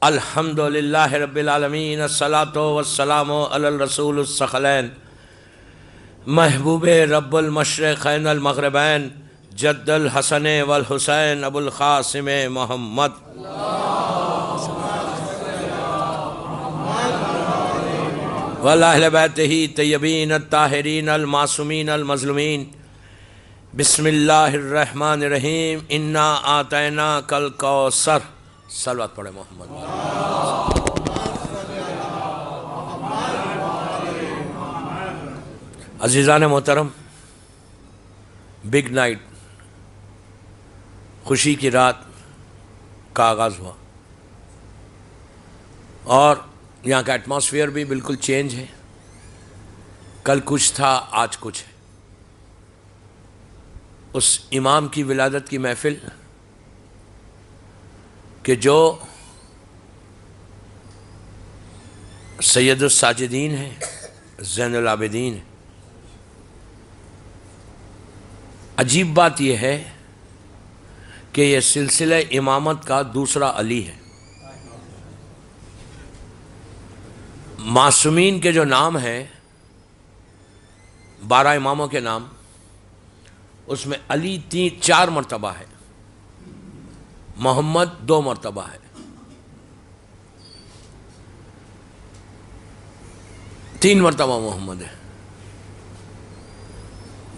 الحمد للہ رب العالمین الصلاۃ والسلام علی الرسول الثقلین محبوب رب المشرقین المغربین جد الحسن والحسین ابو القاسم محمد وعلی بیتہ طیبین الطاہرین المعصومین المظلومین بسم اللہ الرحمن الرحیم انا اعطیناک الکوثر صلوات پڑھے محمد. عزیزان محترم، بگ نائٹ، خوشی کی رات کا آغاز ہوا اور یہاں کا ایٹماسفیئر بھی بالکل چینج ہے. کل کچھ تھا، آج کچھ ہے. اس امام کی ولادت کی محفل کہ جو سید الساجدین ہیں، زین العابدین ہیں. عجیب بات یہ ہے کہ یہ سلسلہ امامت کا دوسرا علی ہے. معصومین کے جو نام ہیں، 12 اماموں کے نام، اس میں علی 4 مرتبہ ہے، محمد 2 مرتبہ ہے. 3 مرتبہ محمد ہے،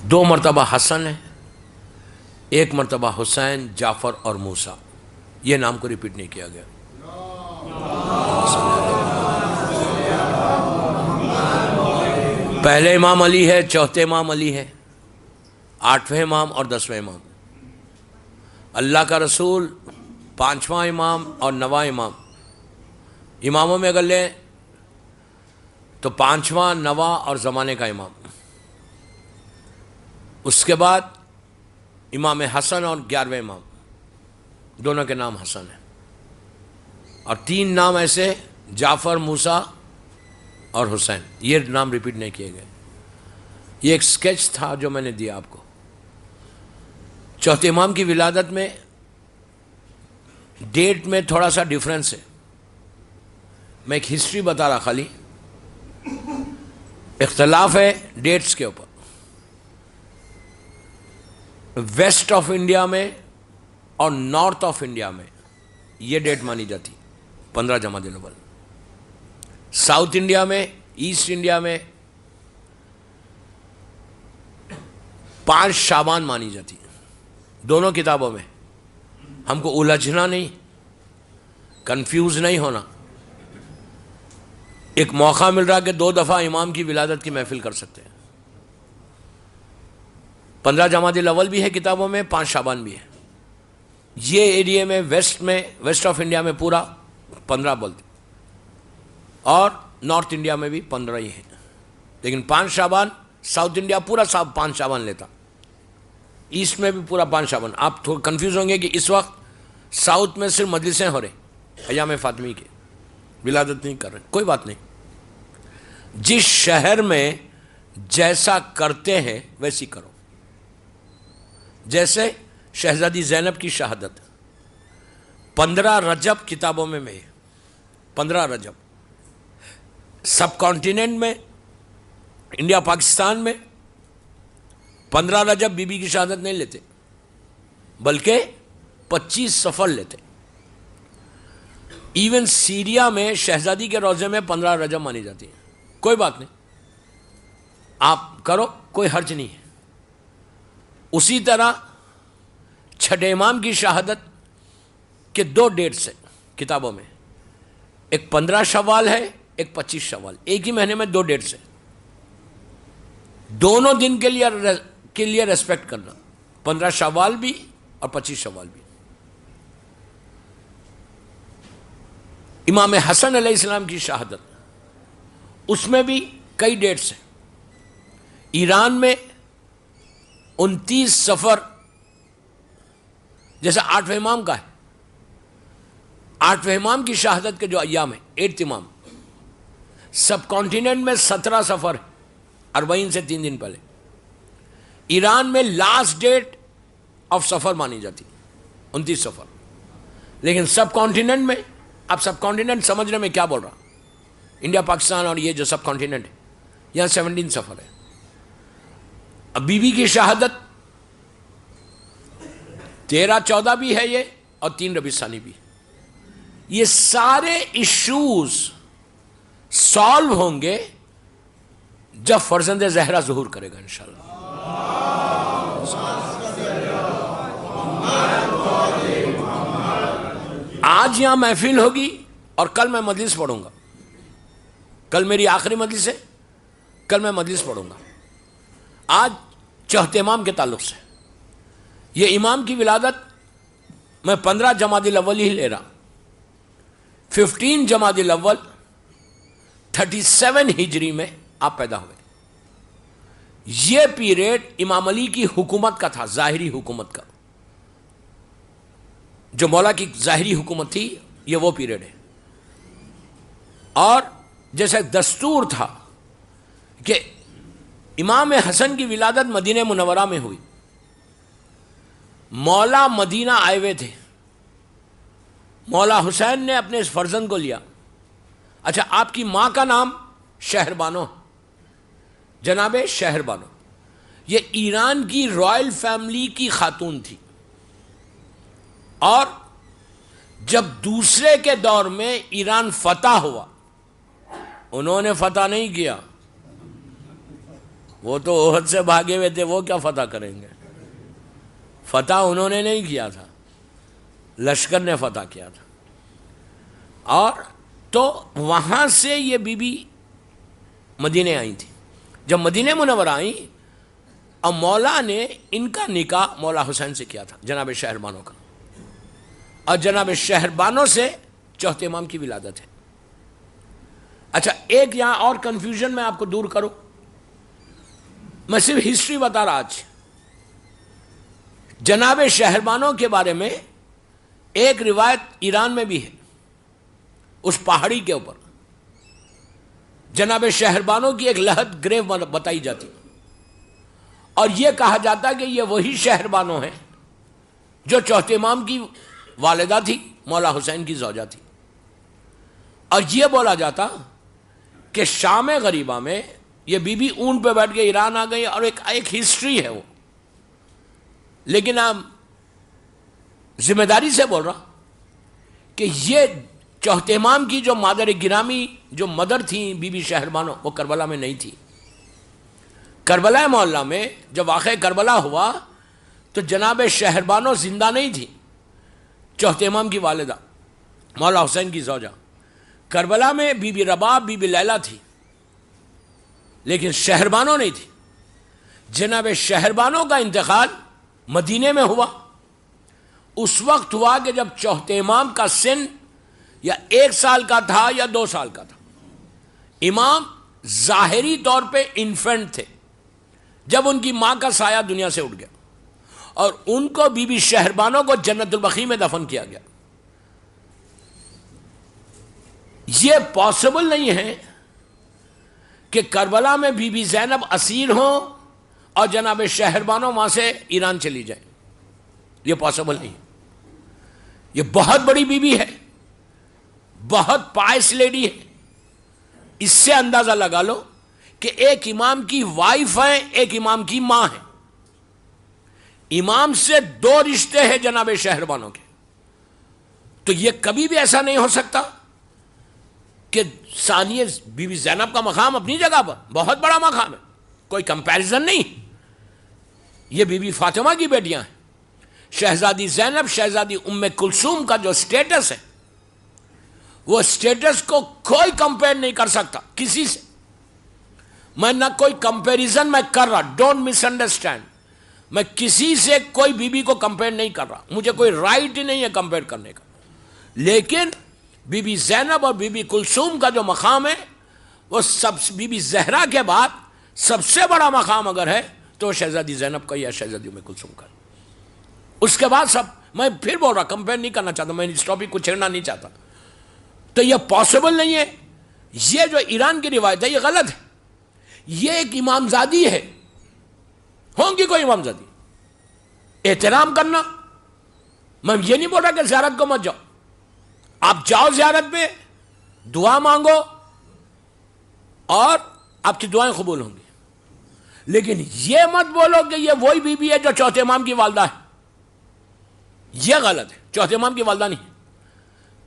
2 مرتبہ حسن ہے، 1 مرتبہ حسین، جعفر اور موسیٰ. یہ نام کو ریپیٹ نہیں کیا گیا. پہلے امام علی ہے، چوتھے امام علی ہے، 8ویں امام اور 10ویں امام. اللہ کا رسول 5واں امام اور 9واں امام. اماموں میں اگر لیں تو 5واں، 9واں اور زمانے کا امام. اس کے بعد امام حسن اور 11ویں امام، دونوں کے نام حسن ہیں. اور 3 نام ایسے جعفر، موسیٰ اور حسین. یہ نام ریپیٹ نہیں کیے گئے. یہ ایک سکیچ تھا جو میں نے دیا آپ کو. چوتھے امام کی ولادت میں ڈیٹ میں تھوڑا سا ڈیفرنس ہے. میں ایک ہسٹری بتا رہا، خالی اختلاف ہے ڈیٹس کے اوپر. ویسٹ آف انڈیا میں اور نارتھ آف انڈیا میں یہ ڈیٹ مانی جاتی 15 جمادی الاول. ساؤتھ انڈیا میں، ایسٹ انڈیا میں 5 شعبان مانی جاتی. دونوں کتابوں میں. ہم کو الجھنا نہیں، کنفیوز نہیں ہونا. ایک موقع مل رہا کہ 2 دفعہ امام کی ولادت کی محفل کر سکتے ہیں. 15 جمادی الاول بھی ہے کتابوں میں، 5 شعبان بھی ہے. یہ ایریا میں ویسٹ آف انڈیا میں پورا 15 بولتے، اور نارتھ انڈیا میں بھی 15 ہی ہیں. لیکن 5 شعبان ساؤتھ انڈیا پورا 5 شعبان لیتا، ایسٹ میں بھی پورا 5 شعبان. آپ تھوڑا کنفیوز ہوں گے کہ اس وقت ساؤتھ میں صرف مجلسیں ہو رہے ایام فاطمی کے، ولادت نہیں کر رہے. کوئی بات نہیں. جس شہر میں جیسا کرتے ہیں ویسی کرو. جیسے شہزادی زینب کی شہادت 15 رجب کتابوں میں 15 رجب. سب کانٹیننٹ میں، انڈیا پاکستان میں 15 رجب بی بی کی شہادت نہیں لیتے، بلکہ 25 صفر لیتے. ایون سیریا میں شہزادی کے روزے میں 15 رجب مانی جاتی ہے. کوئی بات نہیں، آپ کرو، کوئی حرج نہیں ہے. اسی طرح چھٹے امام کی شہادت کے 2 ڈیٹس ہیں کتابوں میں. ایک 15 شوال ہے، ایک 25 شوال. ایک ہی مہینے میں 2 ڈیٹس ہیں. دونوں دن کے لیے ریسپیکٹ کرنا، 15 شوال بھی اور 25 شوال بھی. امام حسن علیہ السلام کی شہادت، اس میں بھی کئی ڈیٹس ہیں. ایران میں 29 صفر، جیسے 8ویں امام کا ہے. 8ویں امام کی شہادت کے جو ایام ہیں، 8th امام. سب کانٹیننٹ میں 17 صفر ہے، 40 سے 3 دن پہلے. ایران میں لاسٹ ڈیٹ آف سفر مانی جاتی 29 سفر. لیکن سب کانٹیننٹ میں، اب سب کانٹیننٹ سمجھنے میں کیا بول رہا، انڈیا پاکستان اور یہ جو سب کانٹیننٹ ہے، یہاں 17 سفر ہے. اب بی بی کی شہادت 13-14 بھی ہے یہ، اور 3 ربیع ثانی بھی. یہ سارے ایشوز سالو ہوں گے جب فرزند زہرا ظہور کرے گا انشاءاللہ. آج یہاں محفل ہوگی اور کل میں مجلس پڑھوں گا. کل میری آخری مجلس ہے، کل میں مجلس پڑھوں گا. آج چوتھے امام کے تعلق سے، یہ امام کی ولادت میں 15 جمادی الاول ہی لے رہا. 15 جمادی الاول 37 ہجری میں آپ پیدا ہوئے. یہ پیریڈ امام علی کی حکومت کا تھا، ظاہری حکومت کا. جو مولا کی ظاہری حکومت تھی یہ وہ پیریڈ ہے. اور جیسے دستور تھا کہ امام حسن کی ولادت مدینہ منورہ میں ہوئی. مولا مدینہ آئے ہوئے تھے. مولا حسین نے اپنے اس فرزند کو لیا. اچھا، آپ کی ماں کا نام شہربانو، جناب شہربانو. یہ ایران کی رائل فیملی کی خاتون تھی. اور جب دوسرے کے دور میں ایران فتح ہوا، انہوں نے فتح نہیں کیا، وہ تو احد سے بھاگے ہوئے تھے، وہ کیا فتح کریں گے. فتح انہوں نے نہیں کیا تھا، لشکر نے فتح کیا تھا. اور تو وہاں سے یہ بی بی مدینے آئی تھی. جب مدینہ منورہ آئیں، اور مولا نے ان کا نکاح مولا حسین سے کیا تھا، جناب شہربانو کا. اور جناب شہربانو سے چوتھے امام کی ولادت ہے. اچھا، ایک یہاں اور کنفیوژن میں آپ کو دور کروں. میں صرف ہسٹری بتا رہا آج. جناب شہربانو کے بارے میں ایک روایت ایران میں بھی ہے، اس پہاڑی کے اوپر جناب شہربانو کی ایک لحد گریو بتائی جاتی، اور یہ کہا جاتا کہ یہ وہی شہربانو ہے جو چوتھے امام کی والدہ تھی، مولا حسین کی زوجہ تھی. اور یہ بولا جاتا کہ شام غریبہ میں یہ بی بی اونٹ پہ بیٹھ کے ایران آ گئی، اور ایک ہسٹری ہے وہ. لیکن آپ ذمہ داری سے بول رہا کہ یہ چوتھے امام کی جو مادر گرامی، جو مدر تھیں بی بی شہربانو، وہ کربلا میں نہیں تھی. کربلا محلہ میں جب واقعہ کربلا ہوا تو جناب شہربانو زندہ نہیں تھی، چوتھے امام کی والدہ مولا حسین کی زوجہ. کربلا میں بی بی رباب، بی بی لیلہ تھی، لیکن شہربانو نہیں تھی. جناب شہربانو کا انتقال مدینے میں ہوا. اس وقت ہوا کہ جب چوتھے امام کا سن یا 1 سال کا تھا یا 2 سال کا تھا. امام ظاہری طور پہ انفینٹ تھے جب ان کی ماں کا سایہ دنیا سے اٹھ گیا، اور ان کو بی بی شہربانو کو جنت البقیع میں دفن کیا گیا. یہ پاسبل نہیں ہے کہ کربلا میں بی بی زینب اسیر ہوں اور جناب شہربانو وہاں سے ایران چلی جائے. یہ پاسبل نہیں. یہ بہت بڑی بی بی ہے، بہت پائس لیڈی ہے. اس سے اندازہ لگا لو کہ ایک امام کی وائف ہے، ایک امام کی ماں ہے. امام سے 2 رشتے ہیں جناب شہربانو کے. تو یہ کبھی بھی ایسا نہیں ہو سکتا کہ ثانیہ بی بی زینب کا مقام اپنی جگہ پر بہت بڑا مقام ہے، کوئی کمپیریزن نہیں. یہ بی بی فاطمہ کی بیٹیاں ہیں. شہزادی زینب، شہزادی ام کلثوم کا جو سٹیٹس ہے، وہ سٹیٹس کو کوئی کمپیئر نہیں کر سکتا کسی سے. میں نہ کوئی کمپیریزن میں کر رہا، ڈونٹ مس انڈرسٹینڈ. میں کسی سے کوئی بی بی کو کمپیئر نہیں کر رہا، مجھے کوئی رائٹ ہی نہیں ہے کمپیئر کرنے کا. لیکن بی بی زینب اور بی بی کلثوم کا جو مقام ہے، وہ بی بی زہرا کے بعد سب سے بڑا مقام اگر ہے تو شہزادی زینب کا یا شہزادی ام کلثوم کا. اس کے بعد سب، میں پھر بول رہا کمپیئر نہیں کرنا چاہتا، میں اس ٹاپک کو چھیڑنا نہیں چاہتا. تو یہ پاسبل نہیں ہے. یہ جو ایران کی روایت ہے یہ غلط ہے. یہ ایک امامزادی ہے، ہوں گی کوئی امامزادی. احترام کرنا، میں یہ نہیں بول رہا کہ زیارت کو مت جاؤ، آپ جاؤ زیارت میں، دعا مانگو اور آپ کی دعائیں قبول ہوں گی. لیکن یہ مت بولو کہ یہ وہی بی بی ہے جو چوتھے امام کی والدہ ہے. یہ غلط ہے، چوتھے امام کی والدہ نہیں.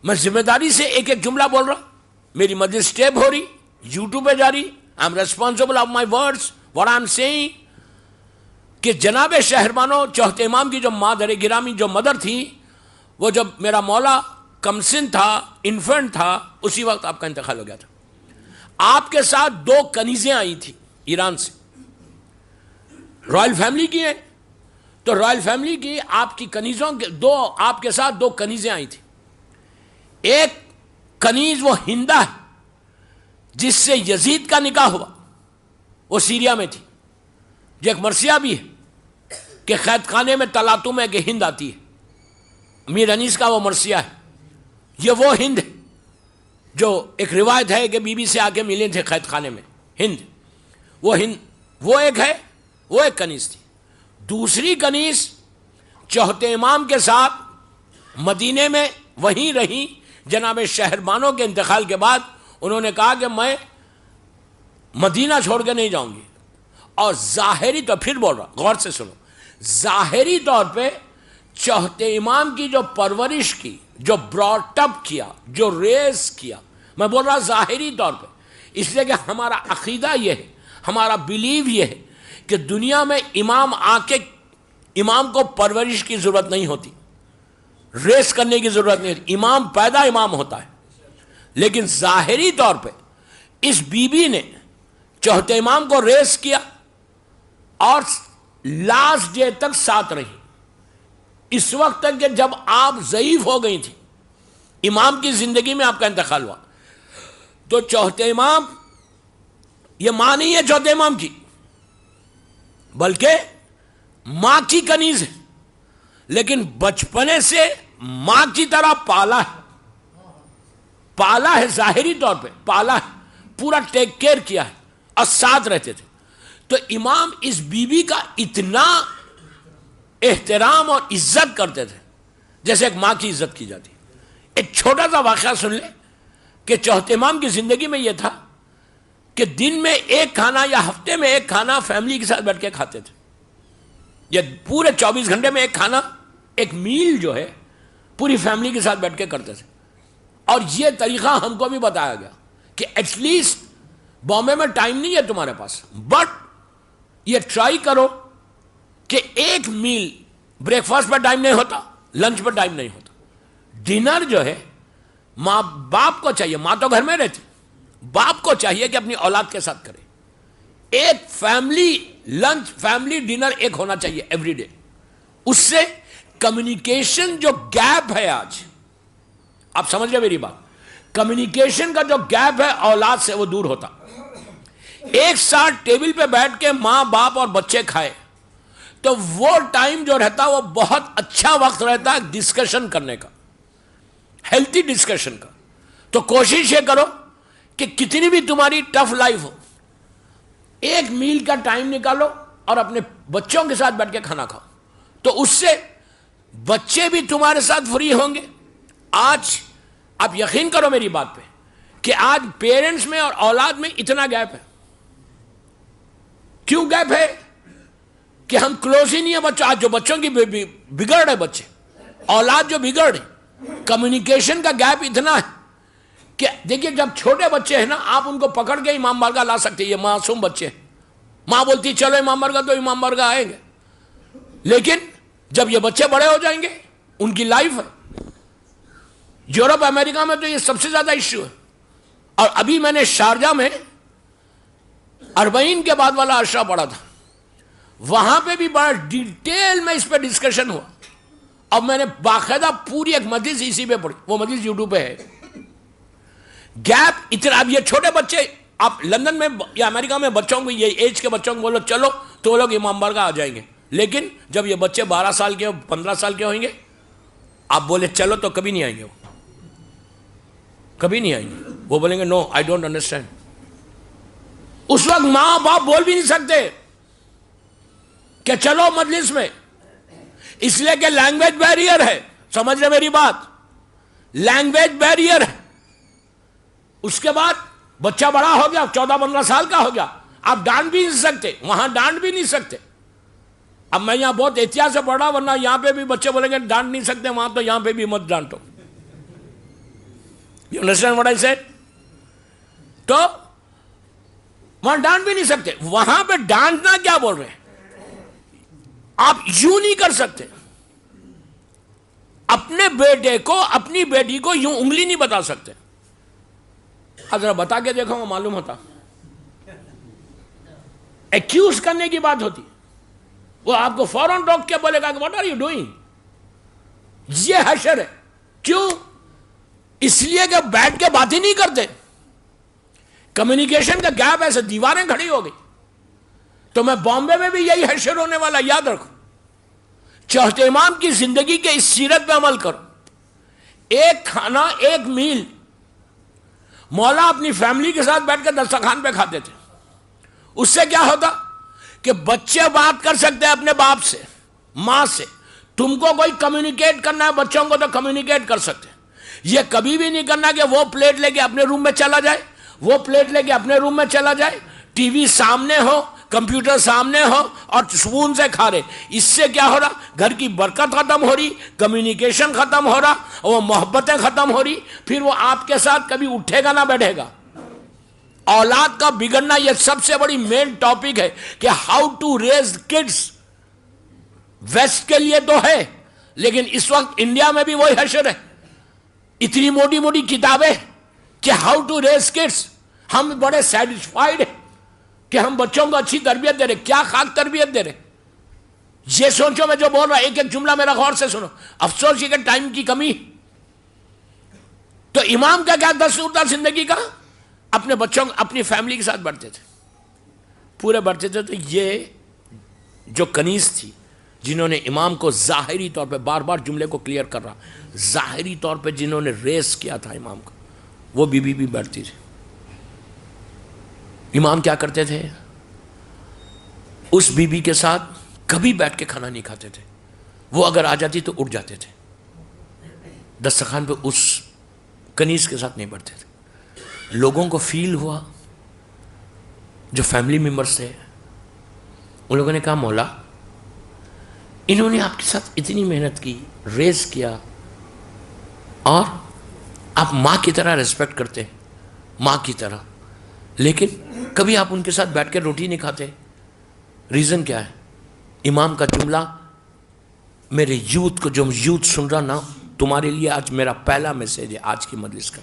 میں ذمہ داری سے ایک ایک جملہ بول رہا ہوں. میری مجلس ٹیپ ہو رہی، یوٹیوب پہ جاری. I am responsible of my words what I am saying. کہ جناب شہربانو، چوتھے امام کی جو مادر گرامی جو مدر تھی، وہ جب میرا مولا کمسن تھا، انفنٹ تھا، اسی وقت آپ کا انتقال ہو گیا تھا. آپ کے ساتھ 2 کنیزیں آئی تھی ایران سے، رائل فیملی کی ہیں. تو رائل فیملی کی آپ کی کنیزوں کے آپ کے ساتھ 2 کنیزیں آئی تھی. ایک کنیز وہ ہندا ہے جس سے یزید کا نکاح ہوا، وہ سیریا میں تھی. جو ایک مرثیہ بھی ہے کہ قید خانے میں تلاتم ہے کہ ہند آتی ہے. امیر انیس کا وہ مرثیہ ہے. یہ وہ ہند ہے جو ایک روایت ہے کہ بی بی سے آ کے ملے تھے قید خانے میں. ہند وہ ایک ہے، وہ ایک کنیز تھی. دوسری کنیز چوتھے امام کے ساتھ مدینے میں وہیں رہی. جناب شہربانوں کے انتقال کے بعد انہوں نے کہا کہ میں مدینہ چھوڑ کے نہیں جاؤں گی. اور ظاہری تو پھر بول رہا، غور سے سنو، ظاہری طور پہ چوتھے امام کی جو پرورش کی، جو براٹ اپ کیا، جو ریز کیا، میں بول رہا ظاہری طور پہ، اس لیے کہ ہمارا عقیدہ یہ ہے، ہمارا بلیو یہ ہے کہ دنیا میں امام آ کے امام کو پرورش کی ضرورت نہیں ہوتی، ریس کرنے کی ضرورت نہیں ہوتی. امام پیدا امام ہوتا ہے. لیکن ظاہری طور پہ اس بی بی نے چوتھے امام کو ریس کیا اور لاسٹ ڈے تک ساتھ رہی. اس وقت تک کہ جب آپ ضعیف ہو گئی تھی، امام کی زندگی میں آپ کا انتقال ہوا. تو چوتھے امام، یہ ماں نہیں ہے چوتھے امام کی، بلکہ ماں کی کنیز ہے. لیکن بچپنے سے ماں کی طرح پالا ہے، ظاہری طور پہ پالا ہے، پورا ٹیک کیئر کیا ہے اور ساتھ رہتے تھے. تو امام اس بی بی کا اتنا احترام اور عزت کرتے تھے جیسے ایک ماں کی عزت کی جاتی. ایک چھوٹا سا واقعہ سن لیں کہ چوتھے امام کی زندگی میں یہ تھا کہ دن میں ایک کھانا یا ہفتے میں ایک کھانا فیملی کے ساتھ بیٹھ کے کھاتے تھے. یہ پورے 24 گھنٹے میں ایک کھانا، ایک میل جو ہے پوری فیملی کے ساتھ بیٹھ کے کرتے تھے. اور یہ طریقہ ہم کو بھی بتایا گیا کہ ایٹ لیسٹ بامبے میں ٹائم نہیں ہے تمہارے پاس، بٹ یہ ٹرائی کرو کہ ایک میل، بریک فاسٹ پہ ٹائم نہیں ہوتا، لنچ پہ ٹائم نہیں ہوتا، ڈنر جو ہے ماں باپ کو چاہیے، ماں تو گھر میں رہتی، باپ کو چاہیے کہ اپنی اولاد کے ساتھ کرے. ایک فیملی لنچ، فیملی ڈنر ایک ہونا چاہیے ایوری ڈے. اس سے کمیونیکیشن جو گیپ ہے آج، آپ سمجھ گئے میری بات، کمیونیکیشن کا جو گیپ ہے اولاد سے وہ دور ہوتا. ایک ساتھ ٹیبل پہ بیٹھ کے ماں باپ اور بچے کھائے تو وہ ٹائم جو رہتا وہ بہت اچھا وقت رہتا ہے ڈسکشن کرنے کا، ہیلتھی ڈسکشن کا. تو کوشش یہ کرو کہ کتنی بھی تمہاری ٹف لائف ہو، ایک میل کا ٹائم نکالو اور اپنے بچوں کے ساتھ بیٹھ کے کھانا کھاؤ. تو اس سے بچے بھی تمہارے ساتھ فری ہوں گے. آج آپ یقین کرو میری بات پہ کہ آج پیرنٹس میں اور اولاد میں اتنا گیپ ہے. کیوں گیپ ہے؟ کہ ہم کلوز ہی نہیں ہیں بچوں. آج جو بچوں کی بگڑ ہے، بچے اولاد جو بگڑ ہے، کمیونیکیشن کا گیپ اتنا ہے کہ دیکھیے جب چھوٹے بچے ہیں نا، آپ ان کو پکڑ کے امام بارگاہ لا سکتے، یہ معصوم بچے ہیں، ماں بولتی چلو امام بارگاہ تو امام بارگاہ آئیں گے. لیکن جب یہ بچے بڑے ہو جائیں گے، ان کی لائف ہے. یورپ امریکہ میں تو یہ سب سے زیادہ ایشو ہے. اور ابھی میں نے شارجہ میں 40 کے بعد والا عرصہ پڑھا تھا، وہاں پہ بھی بڑا ڈیٹیل میں اس پہ ڈسکشن ہوا. اب میں نے باقاعدہ پوری ایک مجلس اسی پہ پڑھی، وہ مجلس یوٹیوب پہ ہے. گیپ اتنا. اب یہ چھوٹے بچے، آپ لندن میں یا امریکہ میں بچوں کو، یہ ایج کے بچوں کو بولو چلو تو وہ لوگ امام بارگاہ آ جائیں گے. لیکن جب یہ بچے 12 سال کے 15 سال کے ہوئیں گے، آپ بولے چلو تو کبھی نہیں آئیں گے، وہ کبھی نہیں آئیں گے. وہ بولیں گے نو آئی ڈونٹ انڈرسٹینڈ. اس وقت ماں باپ بول بھی نہیں سکتے کہ چلو مجلس میں، اس لیے کہ لینگویج بیریئر ہے. سمجھ رہے میری بات؟ لینگویج بیریئر ہے. اس کے بعد بچہ بڑا ہو گیا, 14-15 سال کا ہو گیا, آپ ڈانٹ بھی نہیں سکتے, وہاں ڈانٹ بھی نہیں سکتے. اب میں یہاں بہت احتیاط سے پڑھ رہا, ورنہ یہاں پہ بھی بچے بولیں گے ڈانٹ نہیں سکتے وہاں, تو یہاں پہ بھی مت ڈانٹو. You understand what I said? تو وہاں ڈانٹ بھی نہیں سکتے. وہاں پہ ڈانٹنا کیا بول رہے ہیں, آپ یوں نہیں کر سکتے. اپنے بیٹے کو اپنی بیٹی کو یوں انگلی نہیں بتا سکتے. ذرا بتا کے دیکھو, وہ معلوم ہوتا. ایکیوز کرنے کی بات ہوتی, وہ آپ کو فوراً روک کے بولے گا کہ واٹ آر یو ڈوئنگ. یہ حشر ہے. کیوں؟ اس لیے کہ بیٹھ کے باتیں نہیں کرتے. کمیونیکیشن کا گیپ, ایسے دیواریں کھڑی ہو گئی. تو میں بامبے میں بھی یہی حشر ہونے والا, یاد رکھو. چوتھے امام کی زندگی کے اس سیرت پہ عمل کرو. ایک کھانا, ایک میل مولا اپنی فیملی کے ساتھ بیٹھ کے دسترخوان پہ کھاتے تھے. اس سے کیا ہوتا کہ بچے بات کر سکتے ہیں اپنے باپ سے, ماں سے. تم کو کوئی کمیونیکیٹ کرنا ہے بچوں کو تو کمیونیکیٹ کر سکتے. یہ کبھی بھی نہیں کرنا کہ وہ پلیٹ لے کے اپنے روم میں چلا جائے, وہ پلیٹ لے کے اپنے روم میں چلا جائے, ٹی وی سامنے ہو, کمپیوٹر سامنے ہو اور سپون سے کھا رہے. اس سے کیا ہو رہا, گھر کی برکت ختم ہو رہی, کمیونیکیشن ختم ہو رہا, وہ محبتیں ختم ہو رہی. پھر وہ آپ کے ساتھ کبھی اٹھے گا نہ بیٹھے گا. اولاد کا بگڑنا یہ سب سے بڑی مین ٹاپک ہے کہ how to raise kids. West کے لیے تو ہے, لیکن اس وقت انڈیا میں بھی وہی حشر ہے. اتنی موٹی موٹی کتابیں کہ ہاؤ ٹو ریز کڈس. ہم بڑے سیٹسفائیڈ ہیں کہ ہم بچوں کو اچھی تربیت دے رہے. کیا خاک تربیت دے رہے, یہ سوچو. میں جو بول رہا ایک ایک جملہ میرا غور سے سنو. افسوس یہ کہ ٹائم کی کمی. تو امام کا کیا دستور تھا زندگی کا, اپنے بچوں اپنی فیملی کے ساتھ بیٹھتے تھے, پورے بیٹھتے تھے. تو یہ جو کنیز تھی جنہوں نے امام کو ظاہری طور پہ, بار بار جملے کو کلیئر کر رہا, ظاہری طور پہ جنہوں نے ریس کیا تھا امام کو, وہ بی بی بھی بیٹھتی تھی. امام کیا کرتے تھے, اس بی بی کے ساتھ کبھی بیٹھ کے کھانا نہیں کھاتے تھے. وہ اگر آ جاتی تو اٹھ جاتے تھے. دسترخوان پہ اس کنیز کے ساتھ نہیں بیٹھتے تھے. لوگوں کو فیل ہوا, جو فیملی ممبرس تھے ان لوگوں نے کہا مولا انہوں نے آپ کے ساتھ اتنی محنت کی, ریز کیا, اور آپ ماں کی طرح ریسپیکٹ کرتے ہیں, ماں کی طرح, لیکن کبھی آپ ان کے ساتھ بیٹھ کے روٹی نہیں کھاتے. ریزن کیا ہے؟ امام کا جملہ میرے یوتھ کو, جو یوتھ سن رہا نا, تمہارے لیے آج میرا پہلا میسیج ہے آج کی مجلس کا.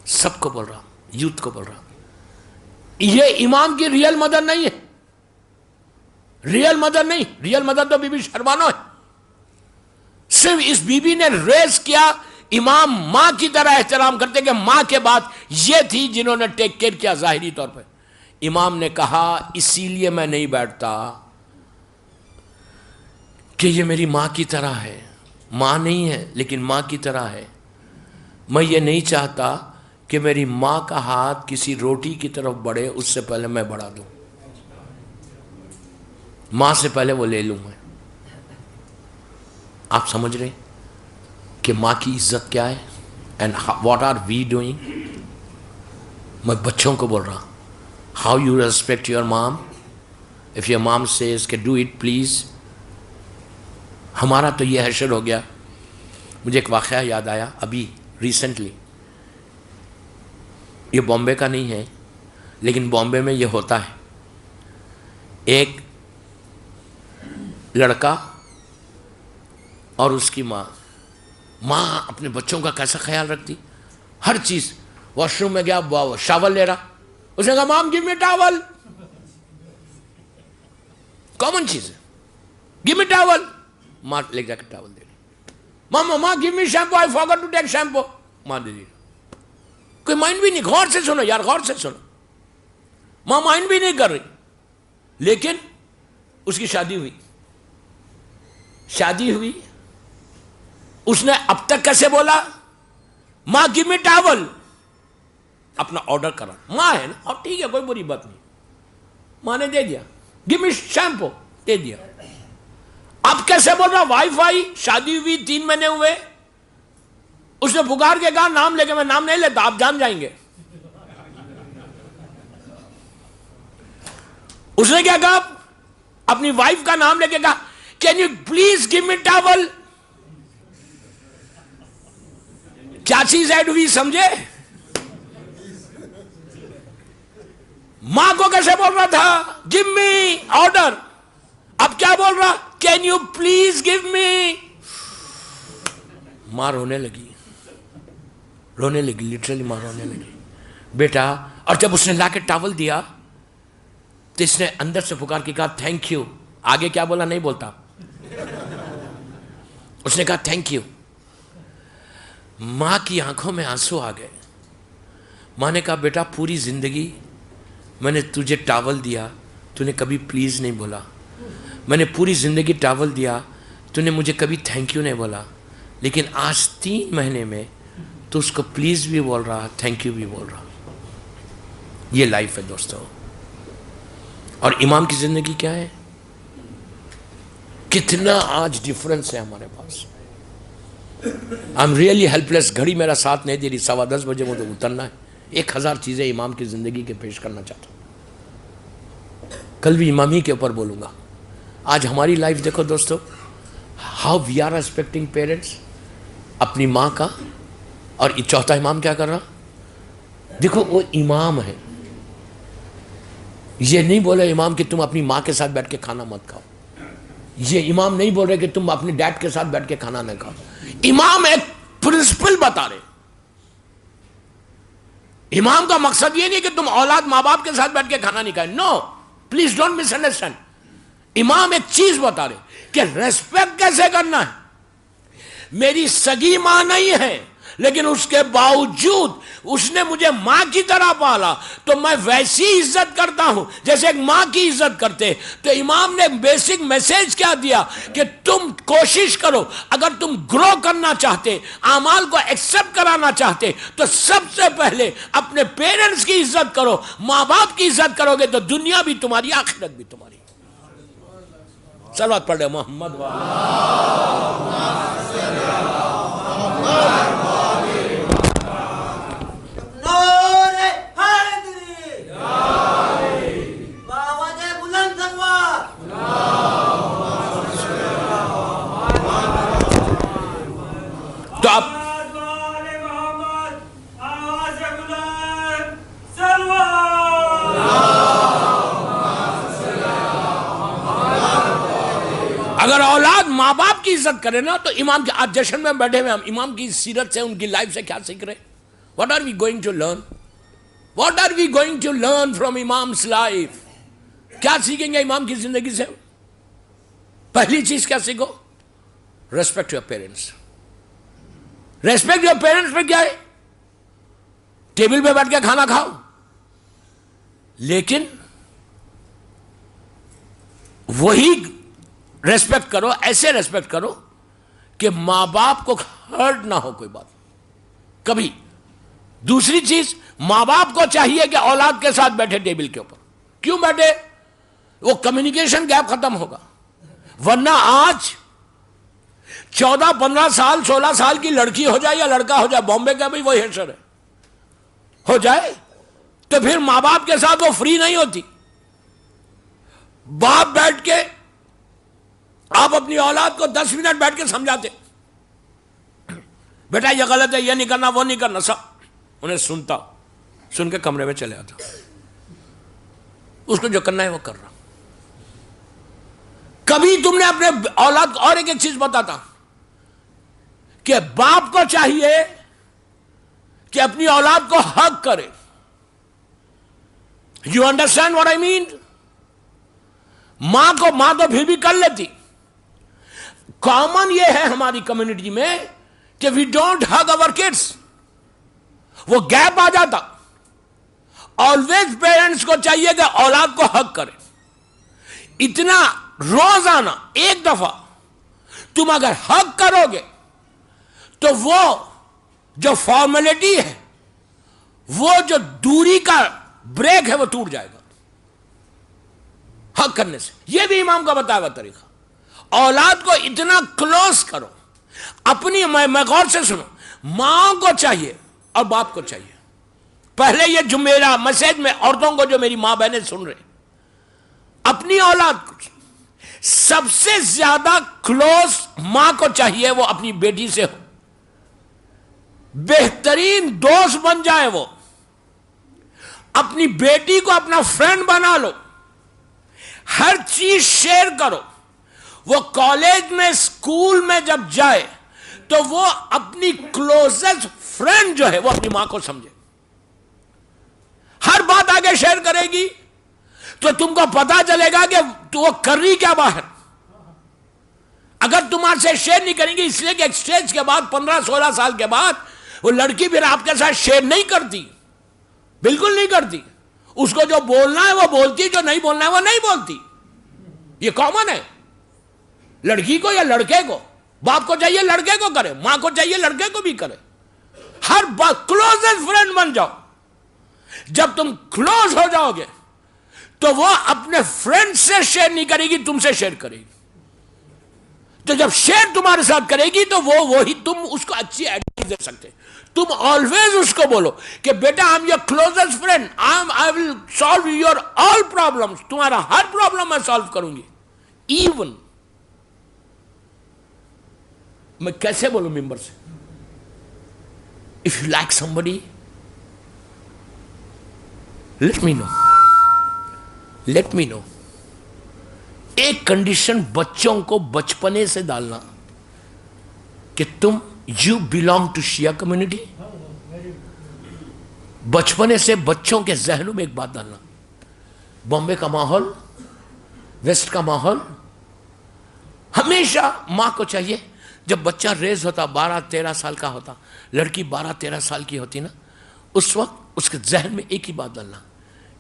سب کو بول رہا, یوتھ کو بول رہا. یہ امام کی ریئل مدر نہیں ہے, ریئل مدر نہیں. ریئل مدر تو بی بی شربانو ہے. صرف اس بی بی نے ریز کیا. امام ماں کی طرح احترام کرتے کہ ماں کے بعد یہ تھی جنہوں نے ٹیک کیئر کیا ظاہری طور پہ. امام نے کہا اسی لیے میں نہیں بیٹھتا کہ یہ میری ماں کی طرح ہے. ماں نہیں ہے لیکن ماں کی طرح ہے. میں یہ نہیں چاہتا کہ میری ماں کا ہاتھ کسی روٹی کی طرف بڑھے اس سے پہلے میں بڑھا دوں. ماں سے پہلے وہ لے لوں میں. آپ سمجھ رہے کہ ماں کی عزت کیا ہے, and what are we doing. میں بچوں کو بول رہا, how you respect your mom. If your mom says کہ ڈو اٹ پلیز. ہمارا تو یہ حشر ہو گیا. مجھے ایک واقعہ یاد آیا ابھی ریسنٹلی. یہ بامبے کا نہیں ہے لیکن بامبے میں یہ ہوتا ہے. ایک لڑکا اور اس کی ماں اپنے بچوں کا کیسا خیال رکھتی, ہر چیز. واش روم میں گیا, شاور لے رہا, اس نے کہا مام گیو می ٹاول. کامن چیز ہے, گیو می ٹاول. ماں لے جا کے ٹاول دے رہی. Mama give me shampoo, I forgot to take shampoo. ماں دے دی. کوئی مائنڈ بھی نہیں. غور سے سنو یار, غور سے سنو. ماں مائنڈ بھی نہیں کر رہی. لیکن اس کی شادی ہوئی. اس نے اب تک کیسے بولا, ماں گیو می ٹاول. اپنا آرڈر کرا, ماں ہے نا, اور ٹھیک ہے کوئی بری بات نہیں. ماں نے دے دیا. گیو می شیمپو, دے دیا. اب کیسے بول رہا, وائی فائی, شادی ہوئی 3 مہینے ہوئے, اس نے پکار کے کہا نام لے کے، میں نام نہیں لیتا، آپ جان جائیں گے. اس نے کیا کہا؟ اپنی وائف کا نام لے کے کہا can you please give me towel. کیا چیز ہے ڈوی سمجھے؟ ماں کو کیسے بول رہا تھا گیو می آرڈر، اب کیا بول رہا کین یو پلیز گیو می. ماں رونے لگی، لٹرلی ماں رونے لگی بیٹا. اور جب اس نے لا کے ٹاول دیا تو اس نے اندر سے پکار کے کہا تھینک یو. آگے کیا بولا نہیں بولتا، اس نے کہا تھینک یو. ماں کی آنکھوں میں آنسو آ گئے. ماں نے کہا بیٹا پوری زندگی میں نے تجھے ٹاول دیا، تو نے کبھی پلیز نہیں بولا. میں نے پوری زندگی ٹاول دیا، تو نے مجھے کبھی تھینک یو نہیں بولا. لیکن آج 3 مہینے میں تو اس کو پلیز بھی بول رہا، تھینک یو بھی بول رہا. یہ لائف ہے دوستو. اور امام کی زندگی کیا ہے؟ کتنا آج ڈیفرنس ہے ہمارے پاس. آئی ایم ریئلی ہیلپ لیس. گھڑی میرا ساتھ نہیں دے رہی، 10:15 بجے مجھے اترنا ہے. 1000 چیزیں امام کی زندگی کے پیش کرنا چاہتا ہوں. کل بھی امام ہی کے اوپر بولوں گا. آج ہماری لائف دیکھو دوستو، how we are respecting parents. اپنی ماں کا. اور چوتھا امام کیا کر رہا؟ دیکھو وہ امام ہے. یہ نہیں بولے امام کہ تم اپنی ماں کے ساتھ بیٹھ کے کھانا مت کھاؤ. یہ امام نہیں بول رہے کہ تم اپنے ڈیڈ کے ساتھ بیٹھ کے کھانا نہ کھاؤ. امام ایک پرنسپل بتا رہے. امام کا مقصد یہ نہیں کہ تم اولاد ماں باپ کے ساتھ بیٹھ کے کھانا نہیں کھائے. نو پلیز ڈونٹ مس انڈرسٹینڈ. امام ایک چیز بتا رہے کہ ریسپیکٹ کیسے کرنا ہے. میری سگی ماں نہیں ہے، لیکن اس کے باوجود اس نے مجھے ماں کی طرح پالا، تو میں ویسی عزت کرتا ہوں جیسے ایک ماں کی عزت کرتے. تو امام نے بیسک میسج کیا دیا کہ تم کوشش کرو، اگر تم گرو کرنا چاہتے، اعمال کو ایکسپٹ کرانا چاہتے، تو سب سے پہلے اپنے پیرنٹس کی عزت کرو. ماں باپ کی عزت کرو گے تو دنیا بھی تمہاری، آخرت بھی تمہاری. صلوات پڑھ لے محمد تو اب اگر اولاد ماں باپ کی عزت کرے نا، تو امام کے آج جشن میں بیٹھے ہوئے ہم امام کی سیرت سے، ان کی لائف سے کیا سیکھ رہے؟ What are we going to learn? What are we going to learn from امام's لائف؟ کیا سیکھیں گے امام کی زندگی سے؟ پہلی چیز کیا سیکھو؟ Respect your parents. Respect your parents میں کیا ہے؟ ٹیبل پہ بیٹھ کے کھانا کھاؤ، لیکن وہی ریسپیکٹ کرو، ایسے ریسپیکٹ کرو کہ ماں باپ کو ہرٹ نہ ہو کوئی بات کبھی. دوسری چیز، ماں باپ کو چاہیے کہ اولاد کے ساتھ بیٹھے ٹیبل کے اوپر. کیوں بیٹھے؟ وہ کمیونیکیشن گیپ ختم ہوگا. ورنہ آج 14-15 سال 16 سال کی لڑکی ہو جائے یا لڑکا ہو جائے، بامبے کا بھی وہی ہیڈشر ہے، ہو جائے تو پھر ماں باپ کے ساتھ وہ فری نہیں ہوتی. باپ بیٹھ کے آپ اپنی اولاد کو 10 منٹ بیٹھ کے سمجھاتے، بیٹا یہ غلط ہے، یہ نہیں کرنا، وہ نہیں کرنا، سب انہیں سنتا، سن کے کمرے میں چلے آتا، اس کو جو کرنا ہے وہ کر رہا. کبھی تم نے اپنے اولاد کو اور ایک چیز بتاتا کہ باپ کو چاہیے کہ اپنی اولاد کو حق کرے. یو انڈرسٹینڈ واٹ آئی مین؟ ماں تو پھر بھی کر لیتی. کامن یہ ہے ہماری کمیونٹی میں کہ we don't hug over kids. وہ گیپ آ جاتا. آلویز پیرنٹس کو چاہیے کہ اولاد کو حق کرے. اتنا روزانہ ایک دفعہ تم اگر حق کرو گے تو وہ جو فارمیلٹی ہے، وہ جو دوری کا بریک ہے، وہ ٹوٹ جائے گا حق کرنے سے. یہ بھی امام کا بتایا ہوا طریقہ. اولاد کو اتنا کلوز کرو. اپنی میں غور سے سنو، ماں کو چاہیے اور باپ کو چاہیے. پہلے یہ جو میرا میسج میں عورتوں کو جو میری ماں بہنیں سن رہے, اپنی اولاد کو سب سے زیادہ کلوز ماں کو چاہیے وہ اپنی بیٹی سے ہو, بہترین دوست بن جائے وہ, اپنی بیٹی کو اپنا فرینڈ بنا لو, ہر چیز شیئر کرو. وہ کالج میں اسکول میں جب جائے تو وہ اپنی کلوزسٹ فرینڈ جو ہے وہ اپنی ماں کو سمجھے, ہر بات آگے شیئر کرے گی تو تم کو پتا چلے گا کہ تو وہ کر رہی کیا باہر. اگر تمہارے سے شیئر نہیں کریں گی, اس لیے کہ ایک سٹیج کے بعد 15-16 سال کے بعد وہ لڑکی پھر آپ کے ساتھ شیئر نہیں کرتی, بالکل نہیں کرتی. اس کو جو بولنا ہے وہ بولتی, جو نہیں بولنا ہے وہ نہیں بولتی. یہ کامن ہے لڑکی کو یا لڑکے کو. باپ کو چاہیے لڑکے کو کرے, ماں کو چاہیے لڑکے کو بھی کرے. ہر بات کلوزسٹ فرینڈ بن جاؤ. جب تم کلوز ہو جاؤ گے تو وہ اپنے فرینڈ سے شیئر نہیں کرے گی, تم سے شیئر کرے گی. تو جب شیئر تمہارے ساتھ کرے گی تو وہی تم اس کو اچھی ایڈوائز دے سکتے. تم آلویز اس کو بولو کہ بیٹا I am your closest friend, I will solve your all problems. تمہارا ہر پرابلم میں سالو کروں گی. ایون میں کیسے بولوں ممبر سے, if you like somebody let me know. ایک کنڈیشن بچوں کو بچپنے سے ڈالنا کہ تم you belong to Shia community. بچپنے سے بچوں کے ذہنوں میں ایک بات ڈالنا. بامبے کا ماحول, ویسٹ کا ماحول, ہمیشہ ماں کو چاہیے جب بچہ ریز ہوتا 12-13 سال کا ہوتا, لڑکی 12-13 سال کی ہوتی نا, اس وقت اس کے ذہن میں ایک ہی بات ڈالنا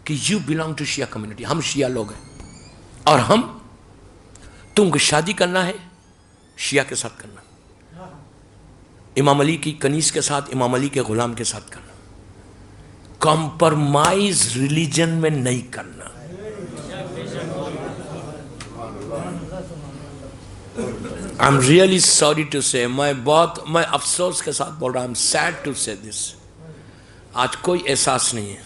کہ you belong to Shia community. ہم شیعہ لوگ ہیں اور تم کو شادی کرنا ہے شیعہ کے ساتھ کرنا, امام علی کی کنیز کے ساتھ, امام علی کے غلام کے ساتھ کرنا. کمپرمائز ریلیجن میں نہیں کرنا. I'm really sorry to say, میں افسوس کے ساتھ بول رہا ہوں, I'm sad to say this. آج کوئی احساس نہیں ہے.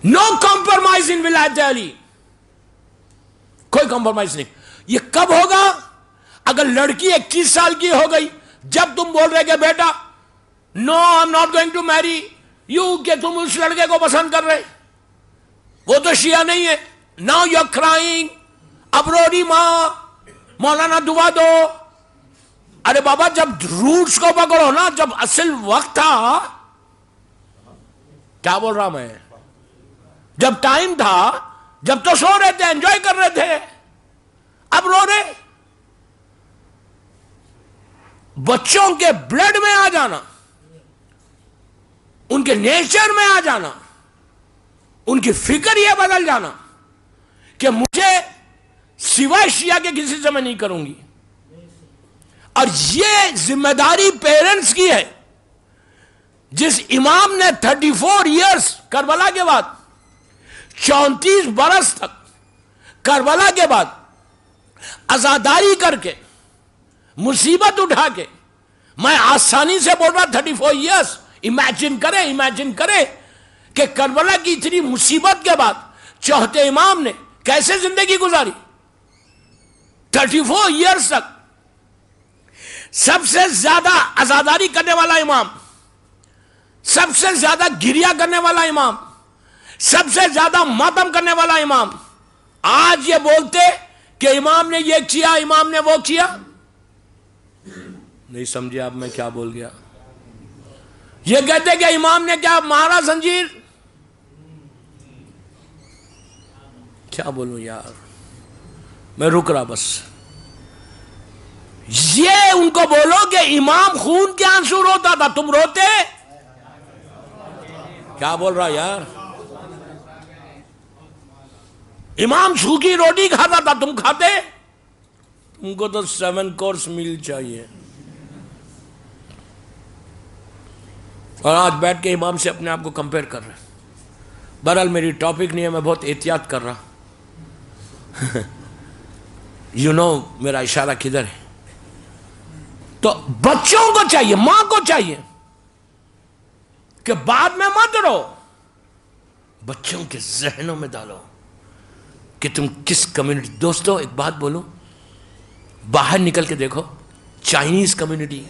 No compromise in ولایت علی. کوئی کمپرومائز نہیں. یہ کب ہوگا؟ اگر لڑکی 21 سال کی ہو گئی, جب تم بول رہے کہ بیٹا no I'm not going to marry you, کہ تم اس لڑکے کو پسند کر رہے, وہ تو شیعہ نہیں ہے. Now you're crying, اب رو رہی ماں, مولانا دعا دو. ارے بابا جب روٹس کو پکڑو نا, جب اصل وقت تھا, کیا بول رہا میں, جب ٹائم تھا, جب تو سو رہے تھے, انجوائے کر رہے تھے, اب رو رہے. بچوں کے بلڈ میں آ جانا, ان کے نیچر میں آ جانا, ان کی فکر یہ بدل جانا کہ مجھے سوائے شیعہ کے کسی سے میں نہیں کروں گی. اور یہ ذمہ داری پیرنٹس کی ہے. جس امام نے 34 ایئرس کربلا کے بعد, 34 برس تک کربلا کے بعد عزاداری کر کے, مصیبت اٹھا کے, میں آسانی سے بول رہا 34 ایئرس, امیجن کرے کہ کربلا کی اتنی مصیبت کے بعد چوتھے امام نے کیسے زندگی گزاری. 34 ایئرس تک سب سے زیادہ عزاداری کرنے والا امام, سب سے زیادہ گریا کرنے والا امام, سب سے زیادہ ماتم کرنے والا امام. آج یہ بولتے کہ امام نے یہ کیا, امام نے وہ کیا. نہیں سمجھے آپ میں کیا بول گیا. یہ کہتے کہ امام نے کیا مارا زنجیر. کیا بولوں یار, میں رک رہا بس. یہ ان کو بولو کہ امام خون کے آنسو روتا تھا, تم روتے. کیا بول رہا یار. امام سوکھی روٹی کھاتا تھا, تم کھاتے. تم کو تو 7 کورس میل چاہیے. اور آج بیٹھ کے امام سے اپنے آپ کو کمپیئر کر رہے. بہرحال میری ٹاپک نہیں ہے, میں بہت احتیاط کر رہا. میرا اشارہ کدھر ہے. تو بچوں کو چاہیے، ماں کو چاہیے کہ بعد میں مت رو، بچوں کے ذہنوں میں ڈالو کہ تم کس کمیونٹی. دوستو ایک بات بولوں، باہر نکل کے دیکھو، چائنیز کمیونٹی،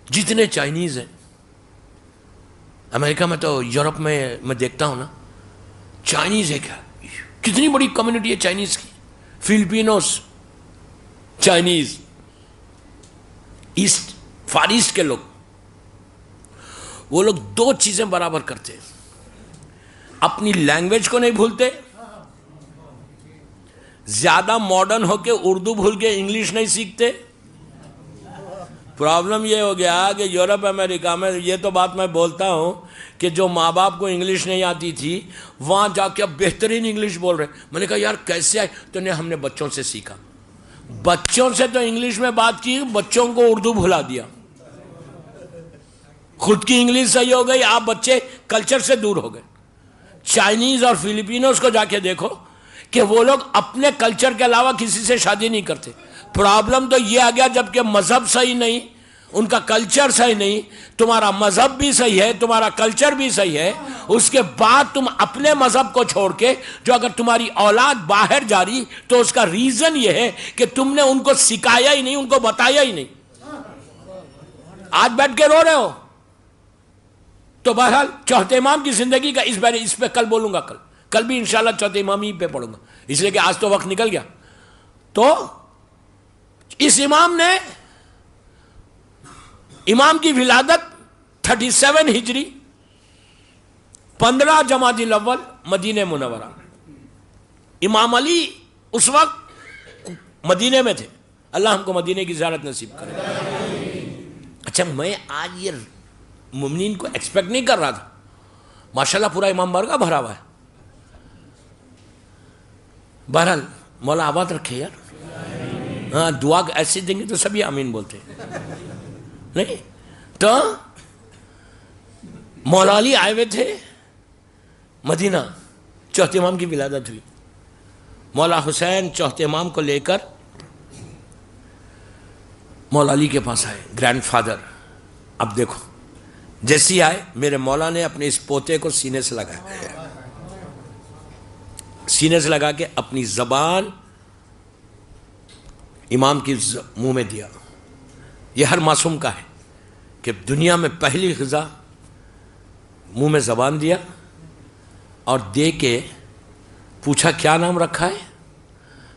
جتنے چائنیز ہیں امریکہ میں، تو یورپ میں دیکھتا ہوں نا، چائنیز ہے کیا، کتنی بڑی کمیونٹی ہے چائنیز کی. فلپینوس، چائنیز، ایسٹ، فار ایسٹ کے لوگ، وہ لوگ دو چیزیں برابر کرتے ہیں، اپنی لینگویج کو نہیں بھولتے، زیادہ ماڈرن ہو کے اردو بھول کے انگلش نہیں سیکھتے. پرابلم یہ ہو گیا کہ یورپ امریکہ میں، یہ تو بات میں بولتا ہوں کہ جو ماں باپ کو انگلش نہیں آتی تھی وہاں جا کے اب بہترین انگلش بول رہے. میں نے کہا یار کیسے آئے؟ تو نہیں، ہم نے بچوں سے سیکھا. بچوں سے تو انگلش میں بات کی، بچوں کو اردو بھلا دیا. خود کی انگلش صحیح ہو گئی، آپ بچے کلچر سے دور ہو گئے. چائنیز اور فلپینوز کو جا کے دیکھو کہ وہ لوگ اپنے کلچر کے علاوہ کسی سے شادی نہیں کرتے. پرابلم تو یہ آ گیا جب کہ مذہب صحیح نہیں، ان کا کلچر صحیح نہیں. تمہارا مذہب بھی صحیح ہے، تمہارا کلچر بھی صحیح ہے، اس کے بعد تم اپنے مذہب کو چھوڑ کے، جو اگر تمہاری اولاد باہر جا رہی تو اس کا ریزن یہ ہے کہ تم نے ان کو سکھایا ہی نہیں، ان کو بتایا ہی نہیں. آج بیٹھ کے رو رہے ہو. تو بہرحال چوتھے امام کی زندگی کا اس پہ کل بولوں گا، کل بھی انشاءاللہ چوتھے امام ہی پہ پڑھوں گا، اس لیے کہ آج تو وقت نکل گیا. تو اس امام نے، امام کی ولادت 37 ہجری 15 جمادی الاول مدینہ منورہ. امام علی اس وقت مدینے میں تھے. اللہ ہم کو مدینے کی زیارت نصیب کرے. اچھا، میں آج یہ مومنین کو ایکسپیکٹ نہیں کر رہا تھا. ماشاءاللہ پورا امام بارگاہ بھرا ہوا ہے. بہرحال مولا آباد رکھے یار. ہاں، دعا ایسی دیں گے تو سبھی آمین بولتے نہیں. تو مولا علی آئے ہوئے تھے مدینہ، چوتھے امام کی ولادت ہوئی. مولا حسین چوتھے امام کو لے کر مولا علی کے پاس آئے، گرینڈ فادر. اب دیکھو، جیسی آئے میرے مولا نے اپنے اس پوتے کو سینے سے لگایا، سینے سے لگا کے اپنی زبان امام کی منہ میں دیا. یہ ہر معصوم کا ہے کہ دنیا میں پہلی غذا منہ میں زبان دیا اور دے کے پوچھا کیا نام رکھا ہے.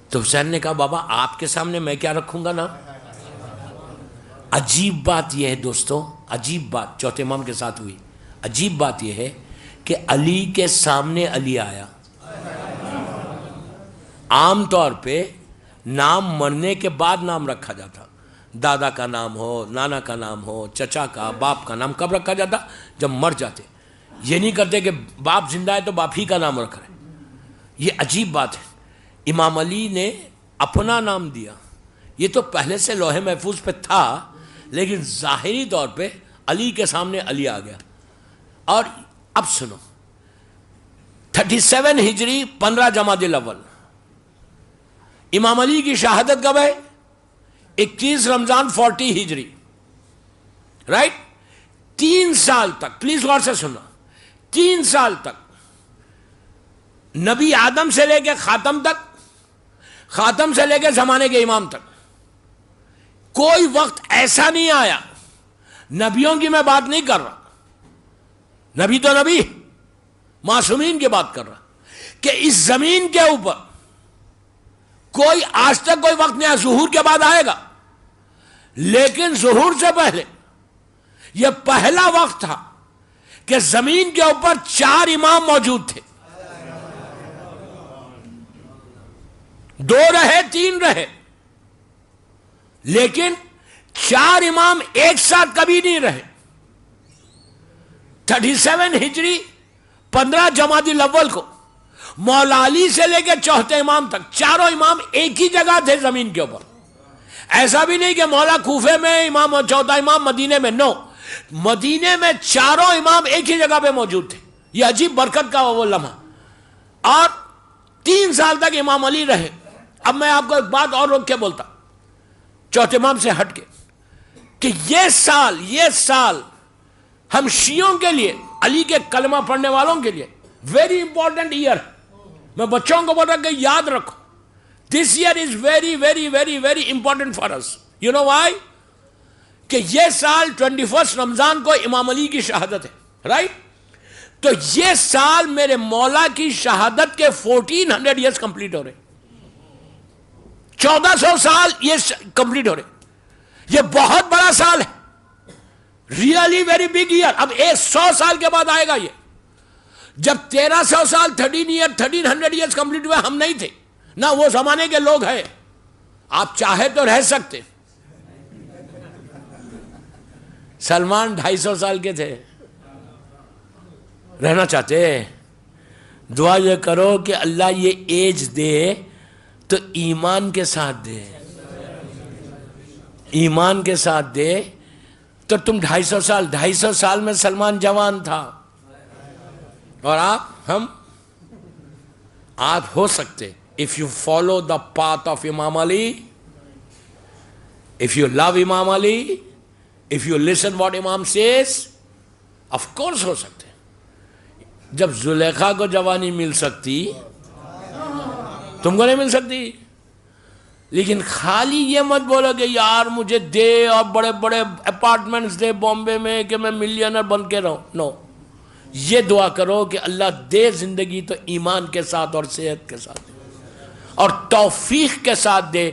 تو حسین نے کہا بابا آپ کے سامنے میں کیا رکھوں گا نام. عجیب بات یہ ہے دوستو، عجیب بات چوتھے امام کے ساتھ ہوئی. عجیب بات یہ ہے کہ علی کے سامنے علی آیا. عام طور پہ نام مرنے کے بعد نام رکھا جاتا، دادا کا نام ہو، نانا کا نام ہو، چچا کا، باپ کا نام کب رکھا جاتا؟ جب مر جاتے. یہ نہیں کرتے کہ باپ زندہ ہے تو باپ ہی کا نام رکھ رہے. یہ عجیب بات ہے. امام علی نے اپنا نام دیا. یہ تو پہلے سے لوح محفوظ پہ تھا، لیکن ظاہری طور پہ علی کے سامنے علی آ گیا. اور اب سنو، 37 ہجری 15 جمادی الاول امام علی کی شہادت کب ہے؟ 21 رمضان 40 ہجری، رائٹ. 3 سال تک، پلیز غور سے سننا، 3 سال تک نبی آدم سے لے کے خاتم تک، خاتم سے لے کے زمانے کے امام تک کوئی وقت ایسا نہیں آیا، نبیوں کی میں بات نہیں کر رہا، نبی تو نبی، معصومین کی بات کر رہا، کہ اس زمین کے اوپر کوئی آج تک کوئی وقت نہیں آیا. ظہور کے بعد آئے گا، لیکن ظہور سے پہلے یہ پہلا وقت تھا کہ زمین کے اوپر 4 امام موجود تھے. 2 رہے، 3 رہے، لیکن 4 امام ایک ساتھ کبھی نہیں رہے. 37 ہجری 15 جمادی الاول کو مولا علی سے لے کے چوتھے امام تک چاروں امام ایک ہی جگہ تھے زمین کے اوپر. ایسا بھی نہیں کہ مولا کوفے میں امام اور چوتھا امام مدینے میں، نو، مدینے میں چاروں امام ایک ہی جگہ پہ موجود تھے. یہ عجیب برکت کا وہ لمحہ. اور 3 سال تک امام علی رہے. اب میں آپ کو ایک بات اور روک کے بولتا، چوتھے امام سے ہٹ کے کہ یہ سال ہم شیعوں کے لیے، علی کے کلمہ پڑھنے والوں کے لیے ویری امپورٹنٹ ایئر. میں بچوں کو بول رہا کہ یاد رکھو، this year is very very very very important for us. You know why? کہ یہ سال 21 رمضان کو امام علی کی شہادت ہے، رائٹ؟ تو یہ سال میرے مولا کی شہادت کے 1400 ایئرز کمپلیٹ ہو رہے، 1400 سال یہ کمپلیٹ ہو رہے. یہ بہت بڑا سال ہے، ریئلی ویری بگ ایئر. اب 100 سال کے بعد آئے گا یہ. جب 1300 سال 1300 ایئرز کمپلیٹ ہوئے، ہم نہیں تھے، نہ وہ زمانے کے لوگ ہیں. آپ چاہے تو رہ سکتے. سلمان 250 سال کے تھے، رہنا چاہتے. دعا یہ کرو کہ اللہ یہ ایج دے تو ایمان کے ساتھ دے، ایمان کے ساتھ دے. تو تم 250 سال میں سلمان جوان تھا، اور آپ ہو سکتے. if you follow the path of Imam Ali, if you love Imam Ali, if you listen what Imam says, of course ہو سکتے. جب زلیخا کو جوانی مل سکتی، تم کو نہیں مل سکتی. لیکن خالی یہ مت بولو کہ یار مجھے دے اور بڑے بڑے اپارٹمنٹس دے بامبے میں کہ میں ملینر بن کے رہوں. نو، یہ دعا کرو کہ اللہ دے زندگی تو ایمان کے ساتھ اور صحت کے ساتھ اور توفیق کے ساتھ دے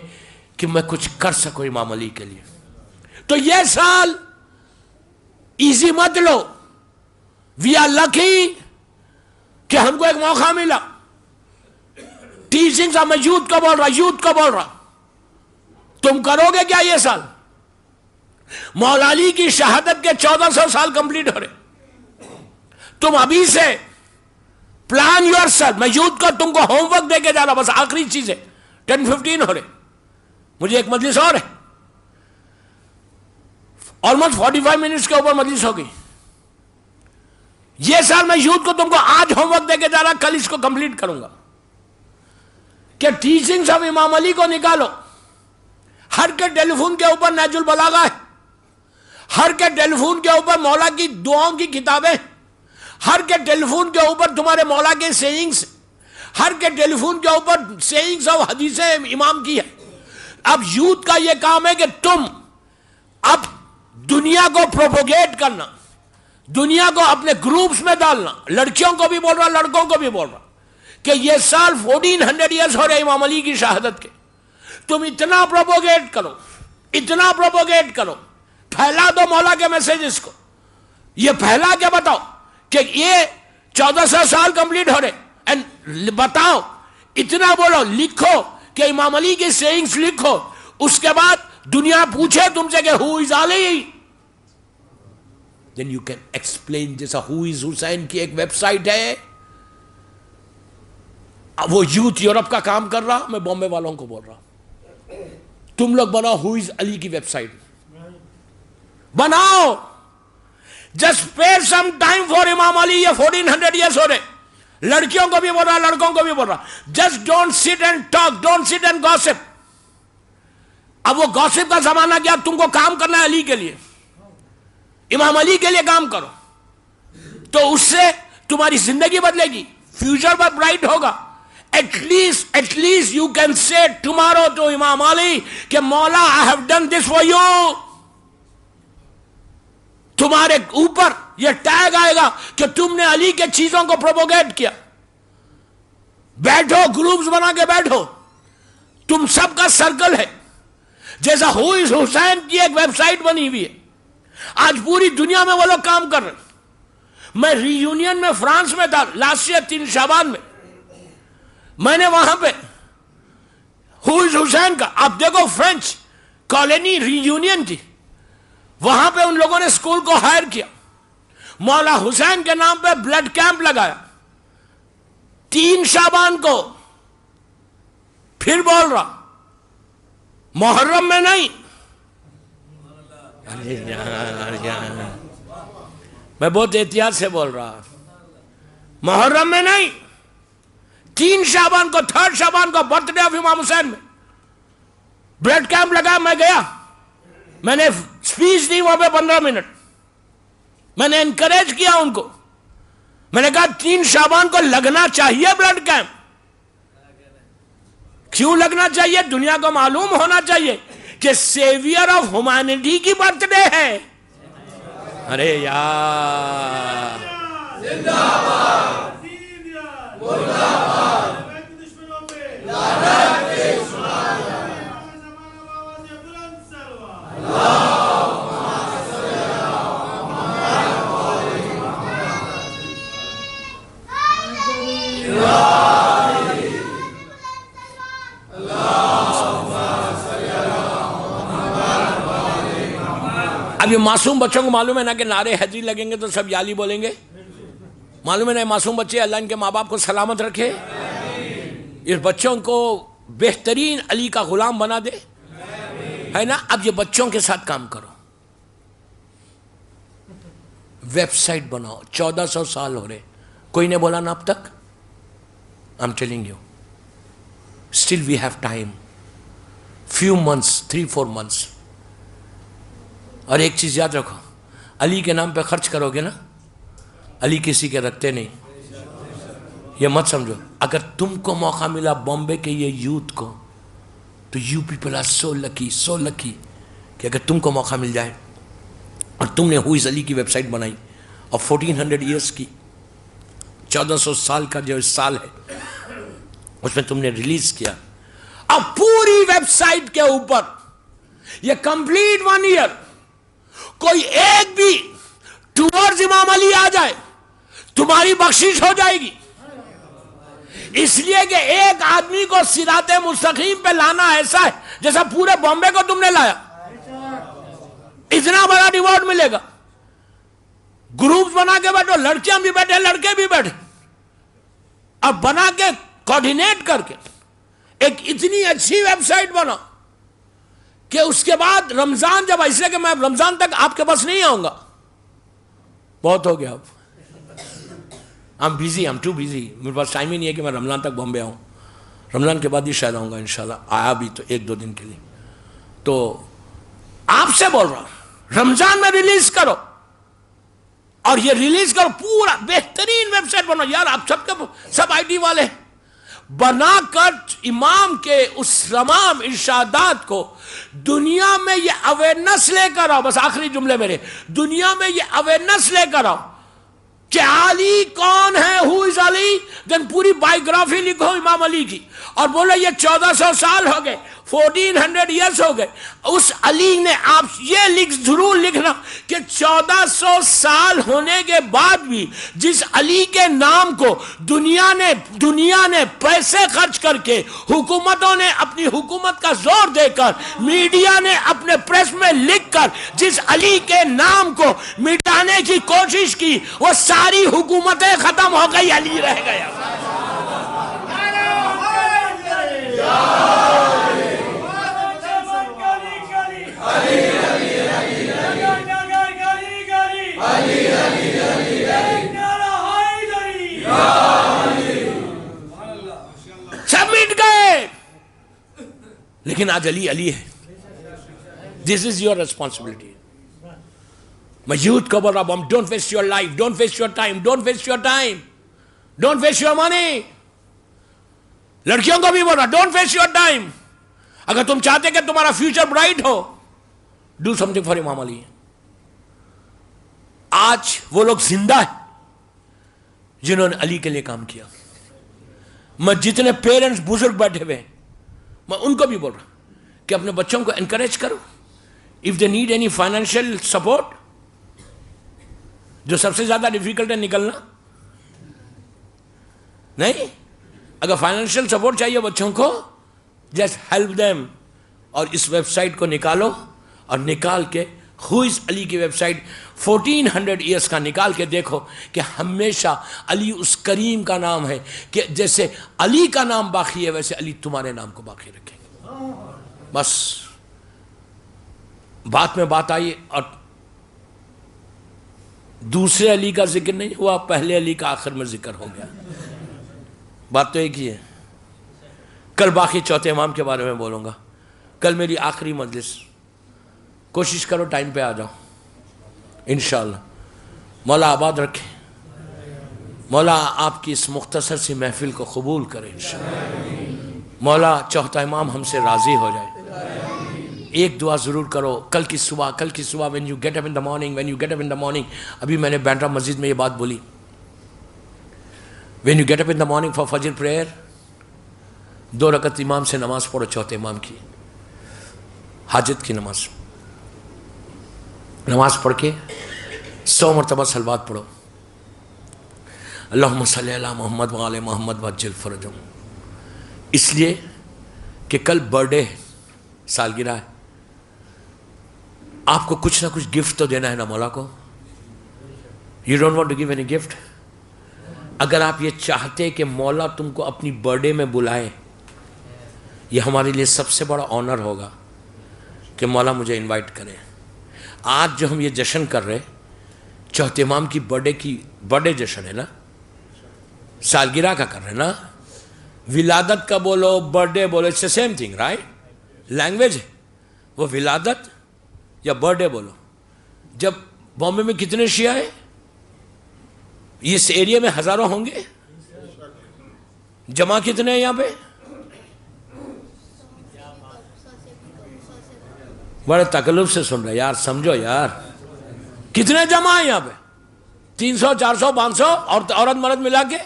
کہ میں کچھ کر سکوں امام علی کے لیے. تو یہ سال ایزی مت لو. وی آر لکی کہ ہم کو ایک موقع ملا. ٹیچنگز میں یوتھ کو بول رہا تم کرو گے کیا یہ سال؟ مولا علی کی شہادت کے 1400 سال کمپلیٹ ہو رہے. تم ابھی سے پلان یور سیلف. میں یوتھ کو تم کو ہوم ورک دے کے جا رہا. بس آخری چیز ہے، 10-15 ہو رہے. مجھے ایک مجلس اور ہے، آلموسٹ 45 منٹس کے اوپر مجلس ہوگی. یہ سال میں یوتھ کو تم کو آج ہوم ورک دے کے جا رہا، کل اس کو کمپلیٹ کروں گا کہ ٹیچنگز آف امام علی کو نکالو. ہر کے ٹیلی فون کے اوپر نہج البلاغہ ہے، ہر کے ٹیلی فون کے اوپر مولا کی دعاؤں کی کتابیں، ہر کے ٹیلی فون کے اوپر تمہارے مولا کے سیئنگز، ہر کے ٹیلی فون کے اوپر سیئنگز اور حدیثیں امام کی ہے. اب یوتھ کا یہ کام ہے کہ تم اب دنیا کو پروپوگیٹ کرنا، دنیا کو اپنے گروپس میں ڈالنا. لڑکیوں کو بھی بول رہا، لڑکوں کو بھی بول رہا کہ یہ سال 1400 ایئرز ہو رہے امام علی کی شہادت کے. تم اتنا پروپوگیٹ کرو، اتنا پروپوگیٹ کرو، پھیلا دو مولا کے میسیجز کو. یہ پھیلا کے بتاؤ کہ یہ 1400 سال کمپلیٹ ہو رہے. اینڈ بتاؤ، اتنا بولو، لکھو کہ امام علی کی سیئنگز لکھو. اس کے بعد دنیا پوچھے تم سے کہ ہو از علی، دین یو کین ایکسپلین. جیسا ہو از حسین کی ایک ویب سائٹ ہے، وہ یوتھ یورپ کا کام کر رہا. میں بامبے والوں کو بول رہا تم لوگ بناؤ ہو از علی کی ویب سائٹ، بناؤ. Just pay some time for امام علی. یہ 1400 ایئرس ہو رہے. لڑکیوں کو بھی بول رہا، لڑکوں کو بھی بول رہا. جسٹ ڈونٹ سٹ اینڈ ٹاک، ڈونٹ سٹ اینڈ گاسپ. اب وہ گاسپ کا زمانہ کیا؟ تم کو کام کرنا ہے علی کے لیے، امام علی کے لیے کام کرو. تو اس سے تمہاری زندگی بدلے گی، فیوچر پر برائٹ ہوگا. At least you can say tomorrow to Imam Ali کہ مولا I have done this for you. تمہارے اوپر یہ ٹیگ آئے گا کہ تم نے علی کے چیزوں کو پروپوگیٹ کیا. بیٹھو، گروپس بنا کے بیٹھو، تم سب کا سرکل ہے. جیسا ہو از حسین کی ایک ویب سائٹ بنی ہوئی ہے، آج پوری دنیا میں وہ لوگ کام کر رہے. میں ری یونین میں فرانس میں تھا لاسٹ ایئر 3 شعبان میں. میں نے وہاں پہ ہو از حسین کا، آپ دیکھو فرینچ کالونی ری یونین تھی، وہاں پہ ان لوگوں نے اسکول کو ہائر کیا، مولا حسین کے نام پہ بلڈ کیمپ لگایا. 3 شعبان کو پھر بول رہا، محرم میں نہیں. میں بہت احتیاط سے بول رہا، محرم میں نہیں. 3 شعبان کو، 3rd شعبان کو، برتھ ڈے آف امام حسین میں بلڈ کیمپ لگا. میں گیا میں نے اسپیچ دی وہاں پہ 15 منٹ. میں نے انکریج کیا ان کو. میں نے کہا 3 شعبان کو لگنا چاہیے بلڈ کیمپ. کیوں لگنا چاہیے؟ دنیا کو معلوم ہونا چاہیے کہ سیویئر آف ہیومینٹی کی برتھ ڈے ہے. ارے یار زندہ باد مردہ باد لعنت کے دشمنوں پہ. اب یہ معصوم بچوں کو معلوم ہے نا کہ نعرے حیدری لگیں گے تو سب یالی بولیں گے. معلوم ہے نا معصوم بچے، اللہ ان کے ماں باپ کو سلامت رکھے. اس بچوں کو بہترین علی کا غلام بنا دے، ہے نا. اب یہ بچوں کے ساتھ کام کرو، ویب سائٹ بناؤ. 1400 سال ہو رہے، کوئی نے بولا نا اب تک. I'm telling you, still we have time, few months, 3-4 months. اور ایک چیز یاد رکھو، علی کے نام پہ خرچ کرو گے نا، علی کسی کے رکھتے نہیں. یہ مت سمجھو. اگر تم کو موقع ملا بامبے کے یہ یوتھ کو، تو you people are so lucky کہ اگر تم کو موقع مل جائے اور تم نے ہو از علی کی ویب سائٹ بنائی اور 1400 ایئرس کی، 1400 سال کا جو سال ہے اس میں تم نے ریلیز کیا. اب پوری ویب سائٹ کے اوپر یہ کمپلیٹ 1 ایئر کوئی ایک بھی ٹورز امام علی آ جائے، تمہاری بخشش ہو جائے گی. اس لیے کہ ایک آدمی کو صراط مستقیم پہ لانا ایسا ہے جیسا پورے بامبے کو تم نے لایا. اتنا بڑا ریوارڈ ملے گا. گروپس بنا کے بیٹھو، لڑکیاں بھی بیٹھے لڑکے بھی بیٹھے. اب بنا کے کوارڈینیٹ کر کے ایک اتنی اچھی ویب سائٹ بنا کہ اس کے بعد رمضان جب، اس لیے کہ میں رمضان تک آپ کے پاس نہیں آؤں گا، بہت ہو گیا. اب I'm busy, I'm too busy. میرے پاس ٹائم ہی نہیں ہے کہ میں رمضان تک بامبے آؤں. رمضان کے بعد ہی شاید آؤں گا انشاءاللہ. آیا بھی تو 1-2 دن کے لیے. تو آپ سے بول رہا ہوں رمضان میں ریلیز کرو، اور یہ ریلیز کرو پورا بہترین ویب سائٹ بنو. یار آپ سب آئی ٹی والے بنا کر امام کے اس تمام ارشادات کو دنیا میں یہ اویئرنس لے کر آؤ. بس آخری جملے میرے، دنیا میں یہ اویئرنس لے کر آؤ کہ علی کون ہے، ہو از علی. دن پوری بائیوگرافی لکھو امام علی کی اور بولو یہ 1400 سال ہو گئے، 1400 ایئرس ہو گئے. اس علی نے، آپ یہ ضرور لکھنا کہ 1400 سال ہونے کے بعد بھی جس علی کے نام کو دنیا نے پیسے خرچ کر کے، حکومتوں نے اپنی حکومت کا زور دے کر، میڈیا نے اپنے پریس میں لکھ کر جس علی کے نام کو مٹانے کی کوشش کی، وہ ساری حکومتیں ختم ہو گئی، علی رہ گیا. سب مٹ گئے، لیکن آج علی ہے. This is your responsibility. میں یوتھ کو بول رہا ہوں، don't waste your life, don't waste your time, don't waste your time, don't waste your money. لڑکیوں کو بھی بول رہا، ڈونٹ ویسٹ یور ٹائم. اگر تم چاہتے کہ تمہارا future bright who, do some thing for امام علی. آج وہ لوگ زندہ ہیں جنہوں نے علی کے لیے کام کیا. میں جتنے پیرنٹس بزرگ بیٹھے ہوئے ہیں، میں ان کو بھی بول رہا ہوں کہ اپنے بچوں کو انکریج کرو. If they need any financial support, جو سب سے زیادہ ڈیفیکلٹ ہے نکلنا نہیں، اگر فائنینشیل سپورٹ چاہیے بچوں کو، جسٹ ہیلپ دیم. اور اس ویب سائٹ کو نکالو، اور نکال کے ہو از علی کی ویب سائٹ 1400 ایئرس کا نکال کے دیکھو کہ ہمیشہ علی اس کریم کا نام ہے کہ جیسے علی کا نام باقی ہے ویسے علی تمہارے نام کو باقی رکھیں گے. بس بات میں بات آئی اور دوسرے علی کا ذکر نہیں ہوا، پہلے علی کا آخر میں ذکر ہو گیا. بات تو ایک ہی ہے. کل باقی چوتھے امام کے بارے میں بولوں گا. کل میری آخری مجلس کوشش کرو ٹائم پہ آ جاؤ انشاءاللہ. مولا آباد رکھے, مولا آپ کی اس مختصر سی محفل کو قبول کرے انشاءاللہ. مولا چوتھا امام ہم سے راضی ہو جائے. ایک دعا ضرور کرو کل کی صبح when you get up in the morning, ابھی میں نے بینڈرا مسجد میں یہ بات بولی, when you get up in the morning for فجر prayer, 2 رکعت امام سے نماز پڑھو, چوتھے امام کی حاجت کی نماز پڑھ کے 100 مرتبہ صلوات پڑھو. اللہم صلی علی محمد وعلی محمد وعجل فرجہم. اس لیے کہ کل برڈے سالگرہ ہے, آپ کو کچھ نہ کچھ گفٹ تو دینا ہے نا مولا کو. You don't want to give any gift. اگر آپ یہ چاہتے کہ مولا تم کو اپنی برڈے میں بلائے, یہ ہمارے لیے سب سے بڑا آنر ہوگا کہ مولا مجھے انوائٹ کرے. آج جو ہم یہ جشن کر رہے, چوتھے امام کی برڈے جشن ہے نا, سالگرہ کا کر رہے نا. ولادت کا بولو, برڈے بولو, it's same thing right. Language ہے وہ, ولادت یا برڈے بولو. جب بامبے میں کتنے شیعہ ہیں, اس ایریا میں ہزاروں ہوں گے, جمع کتنے ہیں یہاں پہ؟ بڑے تکلف سے سن رہے یار, سمجھو یار, کتنے جمع ہیں یہاں پہ؟ 300 400 500 عورت مرد ملا کے,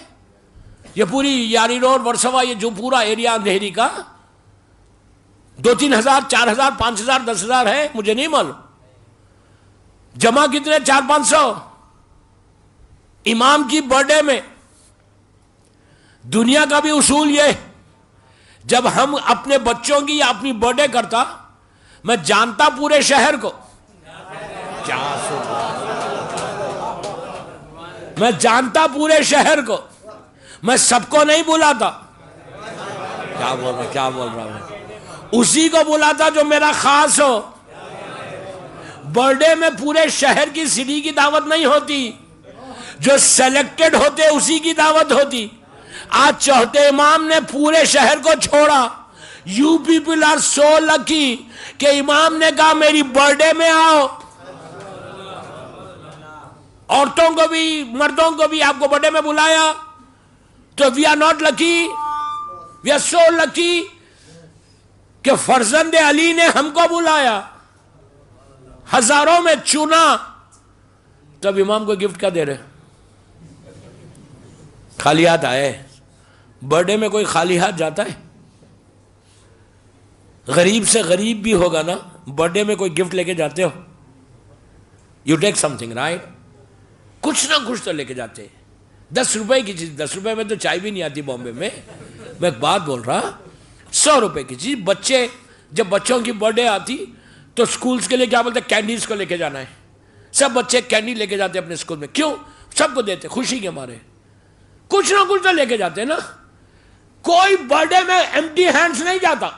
یہ پوری یاری روڈ ورسوا, یہ جو پورا ایریا اندھیری کا 2-3 ہزار 4 ہزار 5 ہزار 10 ہزار ہے, مجھے نہیں معلوم. جمع کتنے؟ 400-500. امام کی برڈے میں دنیا کا بھی اصول یہ, جب ہم اپنے بچوں کی یا اپنی برڈے کرتا, میں جانتا پورے شہر کو, میں جانتا پورے شہر کو, میں سب کو نہیں بلاتا. کیا بول رہا ہوں, اسی کو بلاتا جو میرا خاص ہو. برڈے میں پورے شہر کی سٹی کی دعوت نہیں ہوتی, جو سیلیکٹڈ ہوتے اسی کی دعوت ہوتی. آج چوتھے امام نے پورے شہر کو چھوڑا. You people are so lucky کہ امام نے کہا میری برڈے میں آؤ. عورتوں کو بھی مردوں کو بھی آپ کو برڈے میں بلایا. تو we are not lucky, we are so lucky کہ فرزند علی نے ہم کو بلایا, ہزاروں میں چنا. تب امام کو گفٹ کیا دے رہے؟ خالی ہاتھ آئے. برڈے میں کوئی خالی ہاتھ جاتا ہے؟ غریب سے غریب بھی ہوگا نا, برڈے میں کوئی گفٹ لے کے جاتے ہو؟ You take something right. کچھ نہ کچھ تو لے کے جاتے. 10 روپے کی چیز, 10 روپے میں تو چائے بھی نہیں آتی بامبے میں. میں ایک بات بول رہا, 100 روپے کی چیز. بچے جب بچوں کی برڈے آتی تو سکولز کے لیے کیا بولتے ہیں, کینڈیز کو لے کے جانا ہے. سب بچے کینڈی لے کے جاتے اپنے سکول میں. کیوں؟ سب کو دیتے, خوشی کے مارے. کچھ نہ کچھ تو لے کے جاتے نا. کوئی برڈے میں ایمٹی ہینڈز نہیں جاتا,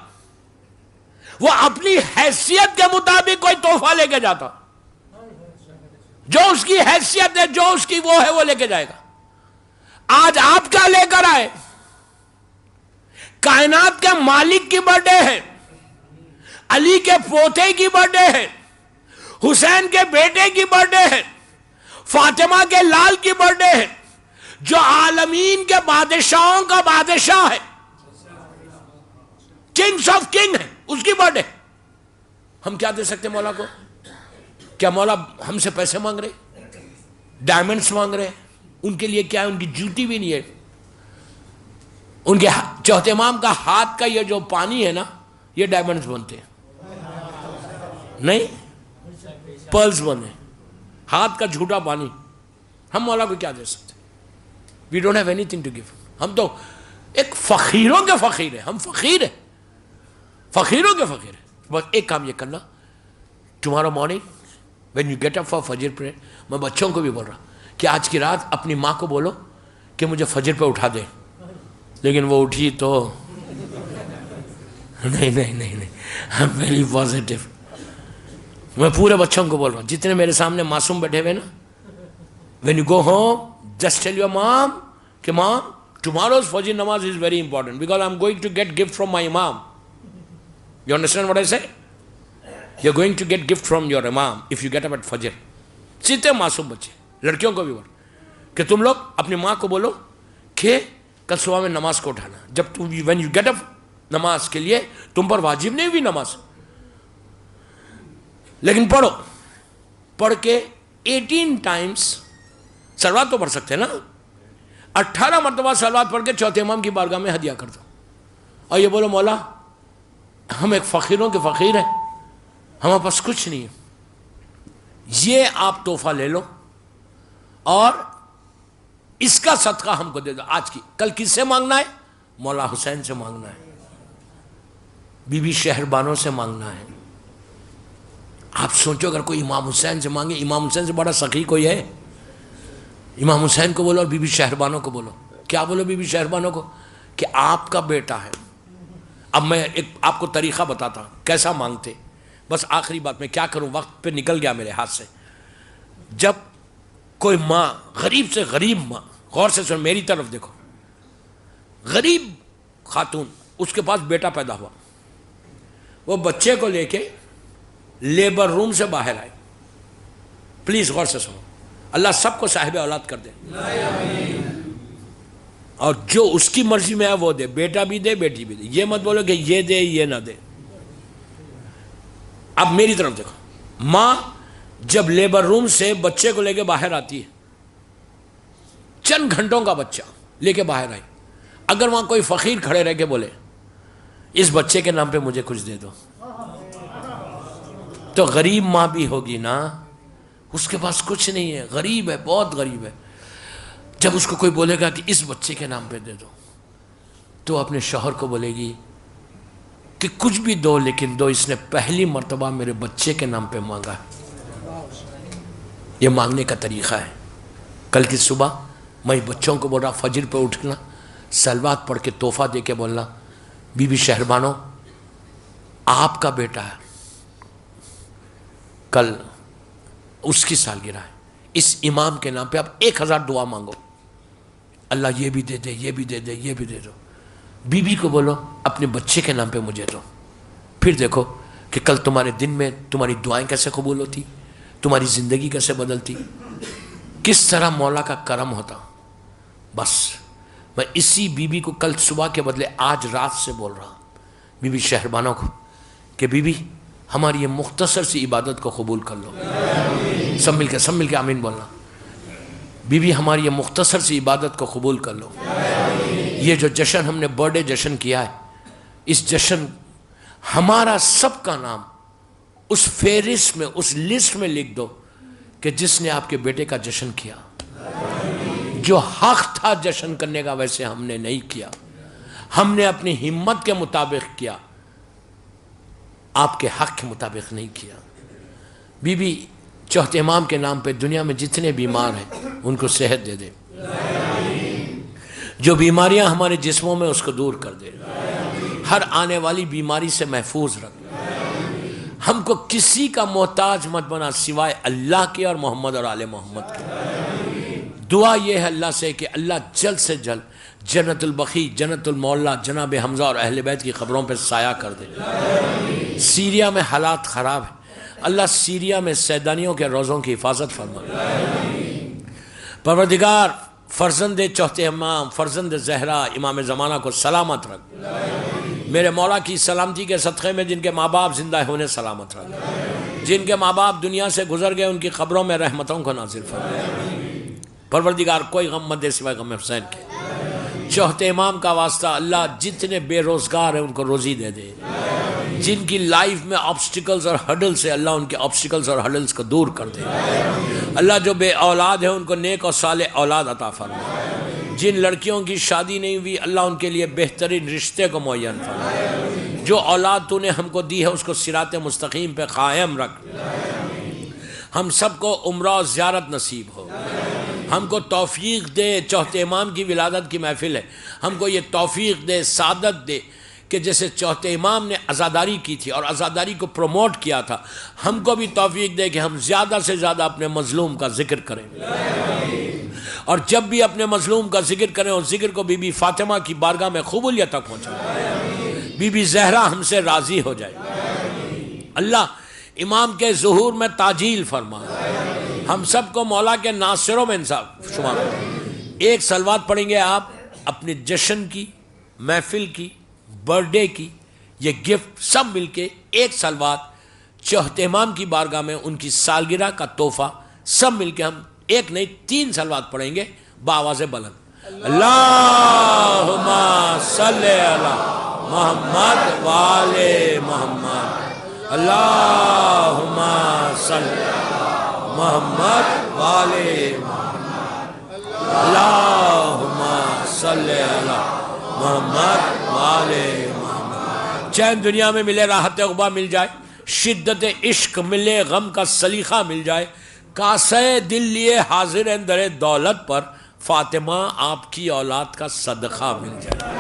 وہ اپنی حیثیت کے مطابق کوئی تحفہ لے کے جاتا. جو اس کی حیثیت ہے, جو اس کی وہ ہے, وہ لے کے جائے گا. آج آپ کیا لے کر آئے؟ کائنات کے مالک کی برڈے ہے, علی کے پوتے کی برڈے ہے, حسین کے بیٹے کی برڈے ہے, فاطمہ کے لال کی برڈے ہے, جو عالمین کے بادشاہوں کا بادشاہ ہے, کنگز آف کنگ ہے, اس کی برڈے. ہم کیا دے سکتے مولا کو؟ کیا مولا ہم سے پیسے مانگ رہے, ڈائمنڈز مانگ رہے؟ ان کے لیے کیا ہے, ان کی جوتی بھی نہیں ہے. ان کے چوتھے امام کا ہاتھ کا یہ جو پانی ہے نا, یہ ڈائمنڈز بنتے ہیں نہیں, پرلز بنے, ہاتھ کا جھوٹا پانی. ہم مولا کو کیا دے سکتے؟ We don't have anything to give. ہم تو ایک فقیروں کے فقیر ہیں, ہم فقیر ہیں, فقیروں کے فقیر ہیں. بس ایک کام یہ کرنا, tomorrow morning when you get up for Fajr prayer, میں بچوں کو بھی بول رہا کہ آج کی رات اپنی ماں کو بولو کہ مجھے فجر پہ اٹھا دے. لیکن وہ اٹھی تو نہیں, آئی ایم ویری پازیٹیو. میں پورے بچوں کو بول رہا ہوں جتنے میرے سامنے معصوم بیٹھے ہوئے نا, when you go home just tell your mom کہ مام ٹماروز فجر نماز is very important because I am going to get gift from my امام. You understand what I say? You going to get gift from your امام if you get up at فجر. سیتے معصوم بچے, لڑکیوں کو بھی بول کہ تم لوگ اپنی ماں کو بولو کہ کل صبح میں نماز کو اٹھانا. جب تم وین یو گیٹ اپ نماز کے لیے تم پر واجب نہیں ہوئی نماز, لیکن پڑھ کے 18 ٹائمز سلوات تو پڑھ سکتے ہیں نا, 18 مرتبہ سلوات پڑھ کے چوتھے امام کی بارگاہ میں ہدیہ کر دو, اور یہ بولو مولا ہم ایک فقیروں کے فقیر ہیں, ہمارے پاس کچھ نہیں ہے, یہ آپ تحفہ لے لو اور اس کا صدقہ ہم کو دے دو آج کی. کل کس سے مانگنا ہے؟ مولا حسین سے مانگنا ہے, بی بی شہربانوں سے مانگنا ہے. آپ سوچو اگر کوئی امام حسین سے مانگے, امام حسین سے بڑا سخی کوئی ہے؟ امام حسین کو بولو اور بی بی شہربانوں کو بولو. کیا بولو بی بی شہربانوں کو؟ کہ آپ کا بیٹا ہے. اب میں ایک آپ کو طریقہ بتاتا ہوں کیسا مانگتے. بس آخری بات, میں کیا کروں, وقت پہ نکل گیا میرے ہاتھ سے. جب کوئی ماں, غریب سے غریب ماں, غور سے سن میری طرف دیکھو, غریب خاتون, اس کے پاس بیٹا پیدا ہوا, وہ بچے کو لے کے لیبر روم سے باہر آئے. پلیز غور سے سنو, اللہ سب کو صاحب اولاد کر دے, اور جو اس کی مرضی میں ہے وہ دے, بیٹا بھی دے بیٹی بھی دے. یہ مت بولو کہ یہ دے یہ نہ دے. اب میری طرف دیکھو, ماں جب لیبر روم سے بچے کو لے کے باہر آتی ہے, چند گھنٹوں کا بچہ لے کے باہر آئی, اگر وہاں کوئی فقیر کھڑے رہ کے بولے اس بچے کے نام پہ مجھے کچھ دے دو, تو غریب ماں بھی ہوگی نا, اس کے پاس کچھ نہیں ہے, غریب ہے, بہت غریب ہے. جب اس کو کوئی بولے گا کہ اس بچے کے نام پہ دے دو, تو اپنے شوہر کو بولے گی کہ کچھ بھی دو لیکن دو, اس نے پہلی مرتبہ میرے بچے کے نام پہ مانگا ہے. یہ مانگنے کا طریقہ ہے. کل کی صبح میں بچوں کو بول رہا, فجر پہ اٹھنا, سلوات پڑھ کے تحفہ دے کے بولنا بی بی شہربانوں آپ کا بیٹا ہے, کل اس کی سالگرہ ہے, اس امام کے نام پہ آپ 1000 دعا مانگو, اللہ یہ بھی دے دے یہ بھی دے دے یہ بھی دے دو. بی بی کو بولو اپنے بچے کے نام پہ مجھے دو. پھر دیکھو کہ کل تمہارے دن میں تمہاری دعائیں کیسے قبول ہوتی, تمہاری زندگی کیسے بدلتی, کس طرح مولا کا کرم ہوتا. بس میں اسی بی بی کو کل صبح کے بدلے آج رات سے بول رہا ہوں, بی بی شہربانوں کو, کہ بی بی ہماری یہ مختصر سی عبادت کو قبول کر لو. سب مل کے آمین بولنا. بی بی ہماری یہ مختصر سی عبادت کو قبول کر لو. یہ جو جشن ہم نے برتھ ڈے جشن کیا ہے, اس جشن ہمارا سب کا نام اس فہرست میں, اس لسٹ میں لکھ دو کہ جس نے آپ کے بیٹے کا جشن کیا. جو حق تھا جشن کرنے کا ویسے ہم نے نہیں کیا, ہم نے اپنی ہمت کے مطابق کیا, آپ کے حق کے مطابق نہیں کیا. بی بی چوتھے امام کے نام پہ دنیا میں جتنے بیمار ہیں ان کو صحت دے دے, جو بیماریاں ہمارے جسموں میں اس کو دور کر دے, ہر آنے والی بیماری سے محفوظ رکھ. ہم کو کسی کا محتاج مت بنا سوائے اللہ کے اور محمد اور آل محمد کے. دعا یہ ہے اللہ سے کہ اللہ جلد سے جلد جنت البقیع, جنت المولا جناب حمزہ اور اہل بیت کی قبروں پہ سایہ کر دے. سیریا میں حالات خراب ہیں, اللہ سیریا میں سیدانیوں کے روزوں کی حفاظت فرما. پروردگار فرزند چوتھے امام, فرزند زہرا امام زمانہ کو سلامت رکھ. میرے مولا کی سلامتی کے صدقے میں جن کے ماں باپ زندہ ہونے سلامت رکھ, جن کے ماں باپ دنیا سے گزر گئے ان کی قبروں میں رحمتوں کو نازل فرما. پروردگار کوئی غم مت دے سوائے غم حسین کے. چوتھے امام کا واسطہ اللہ جتنے بے روزگار ہیں ان کو روزی دے دے, جن کی لائف میں آبسٹیکلز اور ہڈلز ہے اللہ ان کے آبسٹیکلز اور ہڈلز کو دور کر دے. اللہ جو بے اولاد ہے ان کو نیک اور صالح اولاد عطا فرما. جن لڑکیوں کی شادی نہیں ہوئی اللہ ان کے لیے بہترین رشتے کو معین فرما. جو اولاد تو نے ہم کو دی ہے اس کو صراط مستقیم پہ قائم رکھ. ہم سب کو عمرہ و زیارت نصیب ہو. ہم کو توفیق دے, چوتھے امام کی ولادت کی محفل ہے, ہم کو یہ توفیق دے, سعادت دے کہ جیسے چوتھے امام نے عزاداری کی تھی اور عزاداری کو پروموٹ کیا تھا, ہم کو بھی توفیق دے کہ ہم زیادہ سے زیادہ اپنے مظلوم کا ذکر کریں. اور جب بھی اپنے مظلوم کا ذکر کریں اور ذکر کو بی بی فاطمہ کی بارگاہ میں قبولیت تک پہنچائیں, بی بی زہرا ہم سے راضی ہو جائے. اللہ امام کے ظہور میں تاجیل فرما، ہم سب کو مولا کے ناصروں میں انصاف شمار۔ ایک صلوات پڑھیں گے آپ اپنے جشن کی، محفل کی، برتھ ڈے کی، یہ گفٹ سب مل کے ایک صلوات چوہت امام کی بارگاہ میں ان کی سالگرہ کا تحفہ سب مل کے ہم ایک نہیں 3 صلوات پڑھیں گے بآواز بلند۔ اللہم صلی علی محمد وآل محمد، اللہم صلی علی محمد وآل محمد، اللہم صلی علی محمد وآل محمد۔ چین دنیا میں ملے، راحت عقبہ مل جائے، شدت عشق ملے، غم کا سلیقہ مل جائے، کاسے دل لیے حاضر ہیں در دولت پر، فاطمہ آپ کی اولاد کا صدقہ مل جائے۔